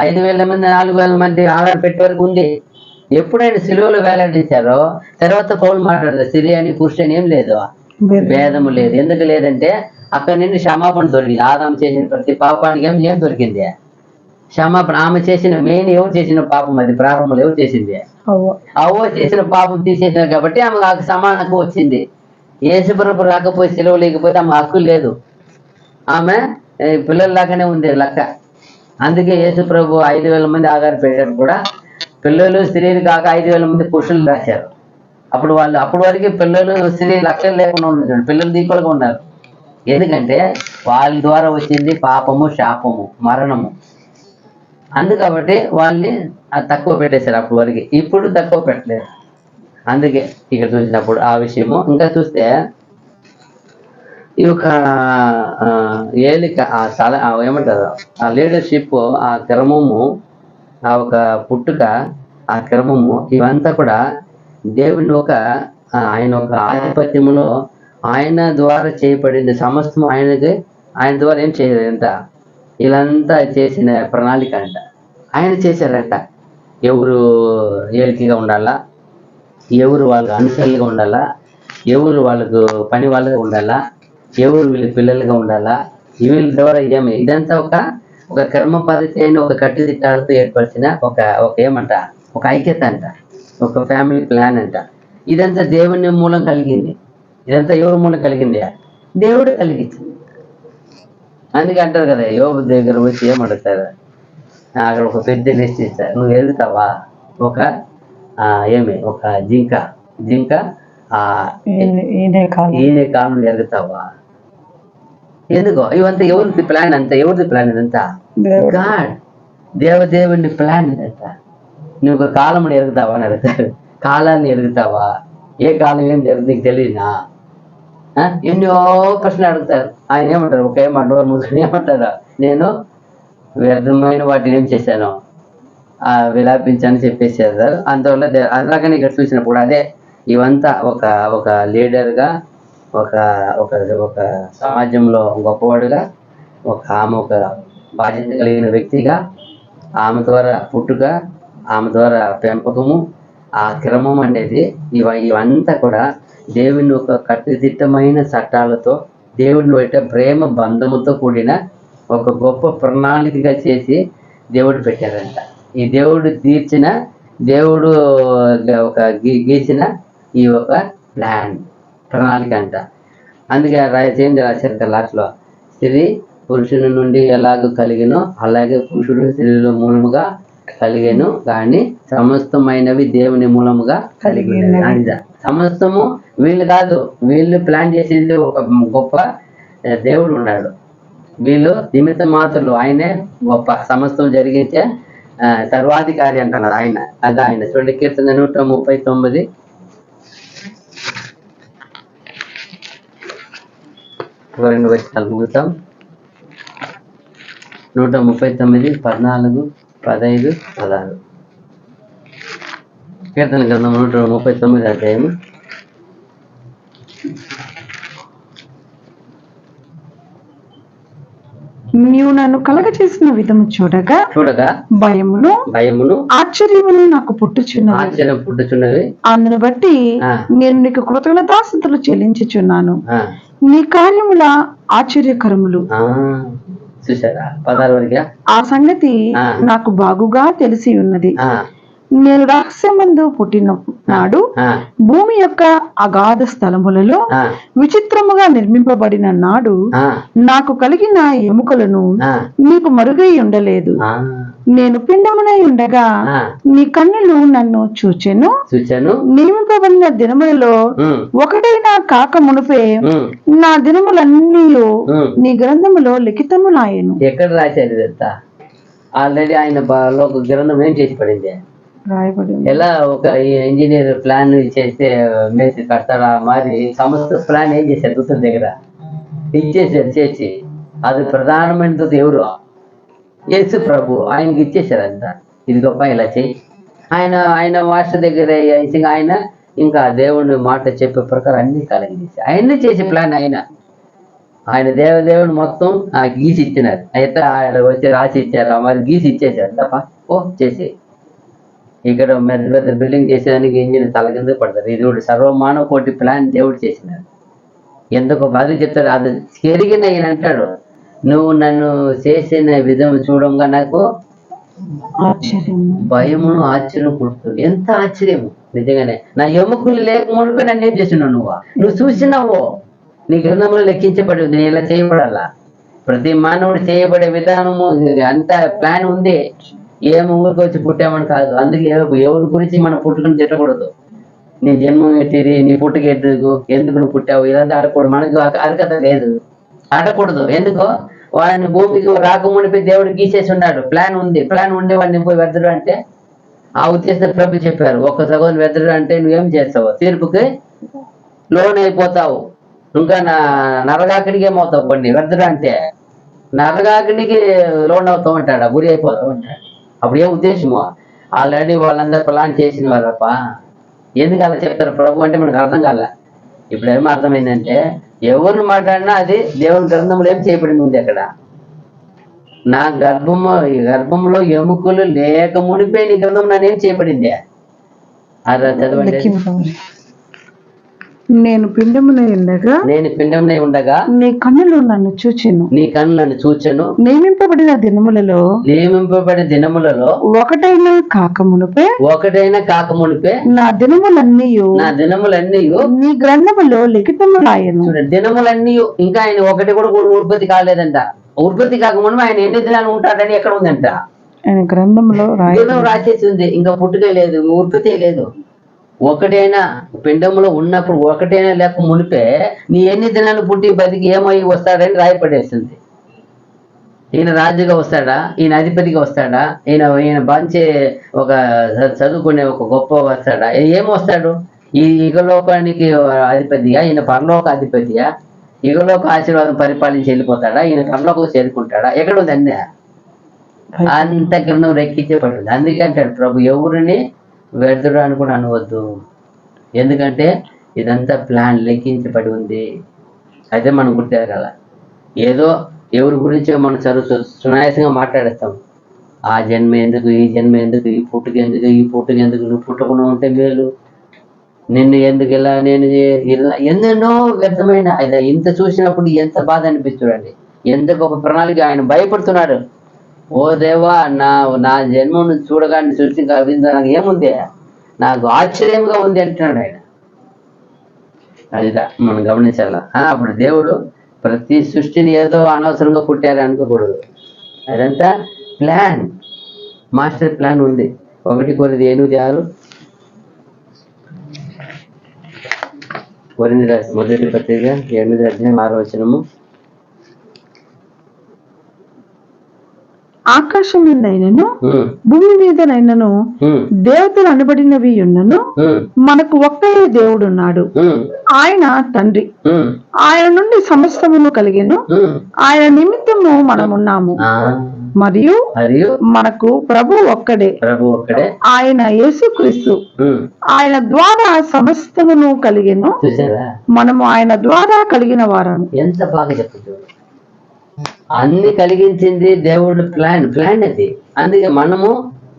5,000 మంది 4,000 మంది ఆధార పెట్టే వరకు ఉంది. ఎప్పుడైనా సిలువలో వేలాడించారో తర్వాత పౌలు మాట్లాడదు స్త్రీ అని పురుషుని ఏం లేదు, భేదము లేదు. ఎందుకు లేదంటే అక్కడి నుండి క్షమాపణ దొరికింది. ఆదాము చేసిన ప్రతి పాపానికి ఏం దొరికింది, క్షమాపణ. ఆమె చేసిన మెయిన్ ఎవరు చేసిన పాపం, అది ప్రారంభంలో ఎవరు చేసింది, అవ్వ చేసిన పాపం తీసేసినారు కాబట్టి ఆమె నాకు సమానకు వచ్చింది. యేసుప్రభు రాకపోయి సిలువ లేకపోతే ఆమె హక్కు లేదు, ఆమె పిల్లల్లాగానే ఉంది లెక్క. అందుకే యేసుప్రభు 5,000 మంది ఆధార పెట్టారు కూడా పిల్లలు స్త్రీలు కాక 5,000 మంది పురుషులు రాశారు. అప్పటి వరకు పిల్లలు స్త్రీ లక్షలు లేకుండా ఉన్నారు, పిల్లలు దీపాలుగా ఉన్నారు. ఎందుకంటే వాళ్ళ ద్వారా వచ్చింది పాపము, శాపము, మరణము. అందుకబట్టి వాళ్ళని తక్కువ పెట్టేశారు అప్పటి వరకు. ఇప్పుడు తక్కువ పెట్టలేదు. అందుకే ఇక్కడ చూసినప్పుడు ఆ విషయము. ఇంకా చూస్తే ఈ యొక్క ఏలిక ఏమంటారు, ఆ లీడర్షిప్, ఆ క్రమము, ఆ ఒక పుట్టుక, ఆ క్రమము, ఇవంతా కూడా దేవుని ఆయన ఒక ఆధిపత్యములో ఆయన ద్వారా చేయబడింది. సమస్తం ఆయన ద్వారా ఏం చేయలేదు, ఎంత వీళ్ళంతా చేసిన ప్రణాళిక అంట. ఆయన చేశారంట. ఎవరు ఏలికగా ఉండాలా, ఎవరు వాళ్ళకి అనుసరులుగా ఉండాలా, ఎవరు వాళ్ళకు పని వాళ్ళగా ఉండాలా, ఎవరు వీళ్ళకి పిల్లలుగా ఉండాలా, వీళ్ళ ద్వారా ఇదంతా ఒక క్రమ పద్ధతి అయిన ఒక కట్టుదిట్టాలతో ఏర్పరిచిన ఒక ఏమంట, ఒక ఐక్యత అంట, ఒక ఫ్యామిలీ ప్లాన్ అంట. ఇదంతా దేవుని మూలం కలిగింది. ఇదంతా ఎవరి మూలం కలిగింది? దేవుడు కలిగించింది. అందుకే అంటారు కదా, యోబు దగ్గర వచ్చి ఏమంటారు, అక్కడ ఒక పెద్ద లిస్ట్ ఇస్తారు, నువ్వు వెళ్తావా ఒక జింక ఈయన కాలంలో ఎరుగుతావా? ఎందుకో ఇవంతా ఎవరిది ప్లాన్? అంతా ఎవరిది ప్లాన్? ఇదంతా గాడ్, దేవదేవుని ప్లాన్ ఇదంతా. నువ్వు ఒక కాలంలో ఎరుగుతావా అని అడుగుతారు. కాలాన్ని ఎరుగుతావా? ఏ కాలం ఏం జరుగుతుంది నీకు తెలియదా? ఎన్నో ప్రశ్నలు అడుగుతారు. ఆయన ఏమంటారు, ఒక డోర్ మూసుకొని ఏమంటారు, నేను వ్యర్థమైన వాటిని ఏం చేశాను, విలాపించాను చెప్పేసారు. అందువల్ల అలాగని ఇక్కడ చూసినప్పుడు అదే ఇవంతా ఒక లీడర్గా, ఒక ఒక సమాజంలో గొప్పవాడుగా, ఆమె ఒక బాధ్యత కలిగిన వ్యక్తిగా, ఆమె ద్వారా పుట్టుక, ఆమె ద్వారా పెంపకము, ఆ క్రమం అనేది ఇవంతా కూడా దేవుని ఒక కట్టుదిట్టమైన చట్టాలతో, దేవుని బయట ప్రేమ బంధముతో కూడిన ఒక గొప్ప ప్రణాళికగా చేసి దేవుడు పెట్టారంట. ఈ దేవుడు తీర్చిన, దేవుడు ఒక గీచిన ఈ ఒక ప్రణాళిక అంట. అందుకే ఏం రాశారంట లాస్ట్లో, స్త్రీ పురుషుని నుండి ఎలాగ కలిగినో అలాగే పురుషుడు స్త్రీల మూలముగా కలిగాను, కానీ సమస్తమైనవి దేవుని మూలముగా కలిగిన. సమస్తము వీళ్ళు కాదు, వీళ్ళు ప్లాన్ చేసేది ఒక గొప్ప దేవుడు ఉన్నాడు. వీళ్ళు నిమిత్త మాత్రులు, ఆయనే గొప్ప సమస్తం జరిగించే సర్వాధికారి అంటున్నారు ఆయన. అది ఆయన చూడండి, కీర్తన 139 2 వచనాలు ముగుతాం. 139, 14, 15, 16. కీర్తన గ్రంథం 139 అధ్యాయము. నీవు నన్ను కలగ చేసిన విధము చూడగా భయమును ఆశ్చర్యమును నాకు పుట్టుచున్నవి. అందును బట్టి నేను నీకు కృతజ్ఞతాస్తుతులు చెల్లించుచున్నాను. నీ కార్యముల ఆశ్చర్యకరములు. చూసారా 16 వరకు? ఆ సంగతి నాకు బాగుగా తెలిసి ఉన్నది. నేను రహస్యమందు పుట్టిన నాడు భూమి యొక్క అగాధ స్థలములలో విచిత్రముగా నిర్మింపబడిన నాడు నాకు కలిగిన ఎముకలను నీకు మరుగై ఉండలేదు. నేను పిండమునై ఉండగా నీ కన్నులు నన్ను చూచెను. నియమింపబడిన దినములలో ఒకటైనా కాక మునుపే నా దినములన్నీ నీ గ్రంథములో లిఖితములాయెను. ఎక్కడ రాశారు ఇదంతా? ఆల్రెడీ ఆయన గ్రంథం ఏం చేసి పడింది, ఎలా ఒక ఇంజనీర్ ప్లాన్ చేస్తే మేసి కడతాడా మరి సమస్త ప్లాన్ ఏం చేశారు దూతల దగ్గర ఇచ్చేసారు చేసి. అది ప్రధానమైన దూత ఎవరు? యేసు ప్రభు. ఆయనకి ఇచ్చేసారు అంతా, ఇది గొప్ప ఇలా చెయ్యి. ఆయన మాస్టర్ దగ్గర ఆయన ఇంకా దేవుని మాట చెప్పే ప్రకారం అన్ని కలిగించేసి ఆయన్ని చేసే ప్లాన్ ఆయన దేవదేవుని మొత్తం గీసి ఇచ్చినారు. అయితే ఆయన వచ్చి రాసి ఇచ్చారు, మరి గీసి ఇచ్చేసారు తప్ప చేసి. ఇక్కడ పెద్ద పెద్ద బిల్డింగ్ చేసేదానికి ఇంజిన్ తల కింద పడతారు. ఇది కూడా సర్వమానవ కోటి ప్లాన్ దేవుడు చేసినాడు. ఎందుకు బాధ చెప్తారు, అది ఎరిగిన ఈయన అంటాడు, నువ్వు నన్ను చేసిన విధం చూడంగా నాకు భయమును ఆశ్చర్యం పుడుతుంది. ఎంత ఆశ్చర్యము నిజంగానే. నా ఎముకలు లేకముందు నన్ను ఏం చేస్తున్నావు? నువ్వు చూసినావు, నీ గ్రంథంలో లెక్కించబడి నేను ఇలా చేయబడాలా. ప్రతి మానవుడు చేయబడే విధానము అంత ప్లాన్ ఉంది. ఏం ఊరికి వచ్చి పుట్టామని కాదు. అందుకే ఎవరి గురించి మనం పుట్టుకుని తిట్టకూడదు. నీ జన్మం ఎట్టిది, నీ పుట్టుక ఎందుకు నువ్వు పుట్టావు, ఇదంతా ఆడకూడదు. మనకు అర్హత లేదు, ఆడకూడదు. ఎందుకో వాడిని భూమికి రాకమునిపై దేవుడు గీసేసి ఉన్నాడు. ప్లాన్ ఉంది. ప్లాన్ ఉండి వాడిని పోయి వెద్దరు అంటే ఆ ఉద్దేశం ప్రభు చెప్పారు, ఒక్క సగోని వెద్దరు అంటే నువ్వేం చేస్తావు? తీర్పుకి లోన్ అయిపోతావు, ఇంకా నరగాకిడికి ఏమవుతావు. కొన్ని వెద్దరు అంటే నరగాకిడికి లోన్ అవుతావు అంటాడు, గురి అయిపోతావు అంటాడు. అప్పుడు ఏ ఉద్దేశము? ఆల్రెడీ వాళ్ళందరూ ప్లాన్ చేసిన వాళ్ళప్ప. ఎందుకు అలా చెప్తారు ప్రభు అంటే మనకు అర్థం కాల. ఇప్పుడు ఏమో అర్థమైందంటే ఎవరిని మాట్లాడినా అది దేవుని గ్రంథంలో ఏం చేయబడింది ఉంది. అక్కడ నా గర్భంలో ఎముకలు లేక మునిపే నీ గ్రంథం నానేం చేయబడింది. అలా చదవండి. నేను పిండమునై ఉండగా నీ కన్నులు నన్ను చూచెను. నియమింపబడిన దినములలో ఒకటైనా కాకమునుపే నా దినములన్నీ నీ గ్రంథములో లిఖితము రాయను. దినములన్నీ ఇంకా ఆయన ఒకటి కూడా ఉత్పత్తి కాలేదంట. ఉత్పత్తి కాకముందు ఆయన ఎన్ని దినాలు ఉంటాడని ఎక్కడ ఉందంట? ఆయన గ్రంథంలో రాసేసి ఉంది. ఇంకా పుట్టుకే లేదు, ఉత్పత్తి లేదు. ఒకటైనా పిండములో ఉన్నప్పుడు ఒకటైనా లేక మునిపే నీ ఎన్ని దినాలు పుట్టి బతికి ఏమై వస్తాడని రాయపడేస్తుంది. ఈయన రాజుగా వస్తాడా, ఈయన అధిపతిగా వస్తాడా, ఈయన బాంచే ఒక చదువుకునే ఒక గొప్ప వస్తాడా, ఏమొస్తాడు? ఈ యుగలోకానికి అధిపతిగా, ఈయన పరలోక అధిపతిగా, యుగలోక ఆశీర్వాదం పరిపాలించి వెళ్ళిపోతాడా, ఈయన పరలోకం చేరుకుంటాడా? ఎక్కడ ఉంది అన్నీ? అంత కింద రెక్కించబడింది. అందుకే అంటాడు ప్రభు, ఎవరిని వ్యర్థుడు అని కూడా అనవద్దు, ఎందుకంటే ఇదంతా ప్లాన్ లెక్కించబడి ఉంది. అయితే మనం గుర్తెరగాల. ఏదో ఎవరి గురించి మనం సునాయాసంగా మాట్లాడేస్తాం. ఆ జన్మ ఎందుకు, ఈ జన్మ ఎందుకు, ఈ పుట్టుక ఎందుకు, నువ్వు పుట్టకుండా ఉంటే మేలు, నిన్ను ఎందుకు ఇలా, నేను ఇలా, ఎన్నెన్నో వ్యర్థమైన. ఇంత చూసినప్పుడు ఎంత బాధ అనిపిస్తుందండి. ఎంత గొప్ప ప్రణాళిక. ఆయన భయపడుతున్నాడు. ఓ దేవా, నా జన్మను చూడగానే సృష్టి నాకు ఏముంది, నాకు ఆశ్చర్యంగా ఉంది అంటున్నాడు ఆయన. అదిదా మనం గమనించాల. అప్పుడు దేవుడు ప్రతి సృష్టిని ఏదో అనవసరంగా పుట్టారు అనుకోకూడదు. అదంతా ప్లాన్, మాస్టర్ ప్లాన్ ఉంది. 1 కొరింథీ 8:6, మొదటి పత్రిక 8:6. ఆకాశం మీదనైనను భూమి మీదనైనను దేవతలు అనబడినవి ఉన్నను మనకు ఒకే దేవుడున్నాడు, ఆయన తండ్రి. ఆయన నుండి సమస్తమును కలిగెను, ఆయన నిమిత్తము మనమున్నాము. మరియు మనకు ప్రభు ఒక్కడే, ఆయన యేసుక్రీస్తు. ఆయన ద్వారా సమస్తమును కలిగెను, మనము ఆయన ద్వారా కలిగిన వారము. ఎంత బాగా చెప్తుంది. అన్ని కలిగించింది దేవుడు ప్లాన్ అది. అందుకే మనము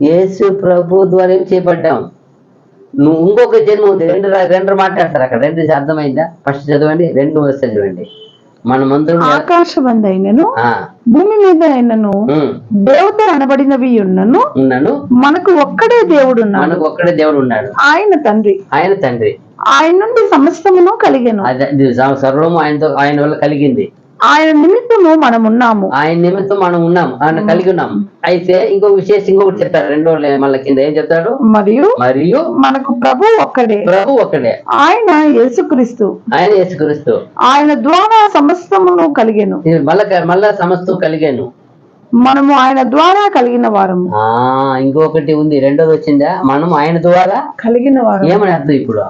యేసు ప్రభు ద్వారా చేపట్టాం. నువ్వు ఇంకొక జన్మ ఉంది. రెండు మాట్లాడతారు అక్కడ. 2 అర్థమైందా? ఫస్ట్ చదవండి, 2 వస్తే చదవండి. మనమందరం ఆకాశమందైనను భూమి మీద అయినను దేవతలు అనబడినవి ఉన్నను మనకు ఒక్కడే దేవుడు ఉన్నాడు, ఆయన తండ్రి. ఆయన నుండి సమస్తమును కలిగెను, సర్వము ఆయన వల్ల కలిగింది. ఆయన నిమిత్తము మనం ఉన్నాము, ఆయన కలిగి ఉన్నాము. అయితే ఇంకొకటి చెప్తాడు. 2 మళ్ళీ కింద ఏం చెప్తాడు? మరియు మనకు ప్రభు ఒక్కడే, ఆయన యేసుక్రీస్తు. ఆయన ద్వారా సమస్తమును కలిగెను, మళ్ళా సమస్తం కలిగాను, మనము ఆయన ద్వారా కలిగిన వారము. ఇంకొకటి ఉంది, 2వ వచ్చిందా? మనం ఆయన ద్వారా కలిగిన వారు. ఏమని అర్థం? ఇప్పుడు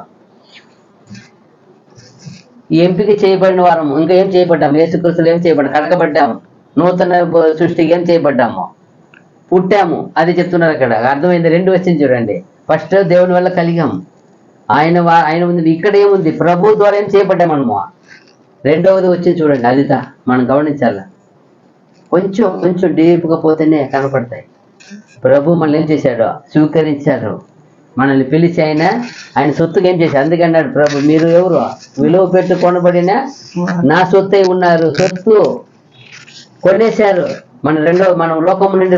ఎంపిక చేయబడిన వారము. ఇంకా ఏం చేయబడ్డాము? యేసుక్రీస్తులో ఏం చేయబడ్డాము? కడగబడ్డాము. నూతన సృష్టికి ఏం చేయబడ్డాము? పుట్టాము. అది చెప్తున్నారు అక్కడ. అర్థమైంది? 2 వచ్చింది చూడండి. ఫస్ట్ దేవుని వల్ల కలిగాము, ఆయన ఉంది. ఇక్కడ ఏముంది? ప్రభు ద్వారా ఏం చేయబడ్డాము మనము. 2వది వచ్చింది చూడండి. అదిదా మనం గమనించాల. కొంచెం డీప్గా పోతేనే కనపడతాయి. ప్రభు మనల్ని ఏం చేశాడో స్వీకరించారు. మనల్ని పిలిచి ఆయన సొత్తుగా ఏం చేశారు. అందుకన్నాడు ప్రభు, మీరు ఎవరు? విలువ పెట్టి కొనబడిన నా సొత్తై ఉన్నారు. సొత్తు కొనేశారు. మనం లోకం నుండి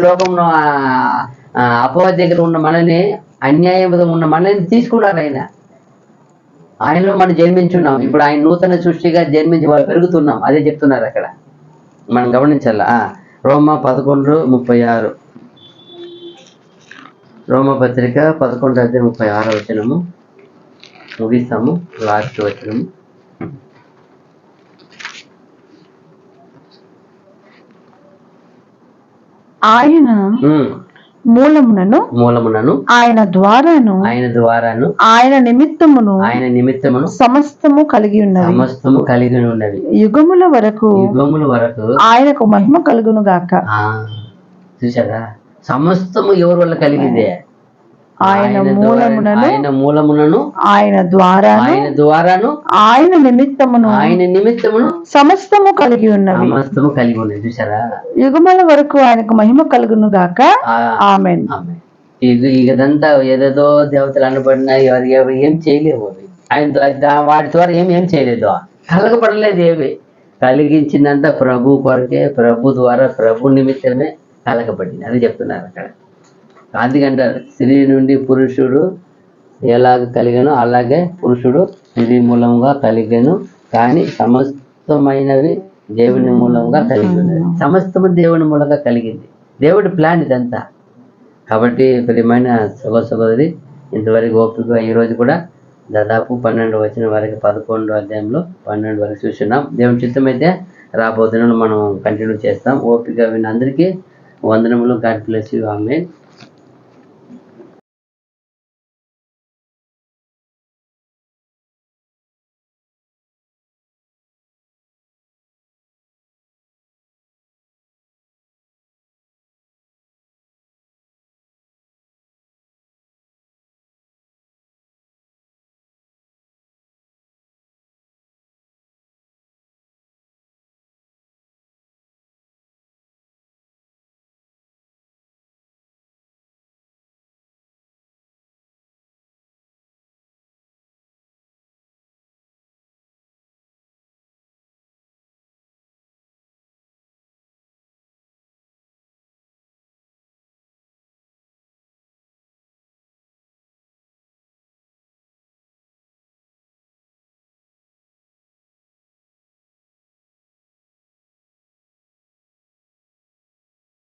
అపవాది దగ్గర ఉన్న మనల్ని, అన్యాయం ఉన్న మనల్ని తీసుకున్నారు. ఆయనలో మనం జన్మించున్నాం. ఇప్పుడు ఆయన నూతన సృష్టిగా జన్మించి పెరుగుతున్నాం. అదే చెప్తున్నారు అక్కడ. మనం గమనించాల. రోమా 11:36, రోమపత్రిక 11:36 ముగిస్తాము. లాస్ట్ వచనము. ఆయన మూలమునను ఆయన ద్వారాను ఆయన నిమిత్తమును సమస్తము కలిగి ఉన్నది. యుగముల వరకు ఆయనకు మహిమ కలుగును గాక. చూసారా? సమస్తము ఎవరి వల్ల కలిగిందే? ఆయన మూలమునను ఆయన మూలమునను ఆయన ద్వారాను ఆయన ద్వారాను ఆయన నిమిత్తమును ఆయన నిమిత్తమును సమస్తము కలిగి ఉన్నవి. సమస్తము కలిగి ఉన్నది. చూసారా? యుగముల వరకు ఆయనకు మహిమ కలుగును గాక. ఆమేన్. ఆమేన్. ఇదంతా ఏదేదో దేవతలు అనబడినాయి, ఎవరు ఏం చేయలేవు. అవి ఆయన వాటి ద్వారా ఏం చేయలేదు, కలగబడలేదు. ఏవి కలిగించిందంతా ప్రభు కొరకే, ప్రభు ద్వారా, ప్రభు నిమిత్తమే కలగబడింది. అది చెప్తున్నారు అక్కడ. అందుకంటారు స్త్రీ నుండి పురుషుడు ఎలాగ కలిగానో అలాగే పురుషుడు స్త్రీ మూలంగా కలిగాను, కానీ సమస్తమైనవి దేవుని మూలంగా కలిగి ఉన్నది. సమస్తము దేవుని మూలంగా కలిగింది. దేవుడి ప్లాన్ ఇదంతా. కాబట్టి ప్రియమైన సహోదరి, ఇంతవరకు ఓపిక ఈరోజు కూడా దాదాపు 12 వచ్చిన వరకు 11 అధ్యాయంలో 12 వరకు చూస్తున్నాం. దేవుని చిత్తమైతే రాబోతున్న మనం కంటిన్యూ చేస్తాం. ఓపిక విన్న అందరికీ వందనములు. God bless you. ఆమేన్.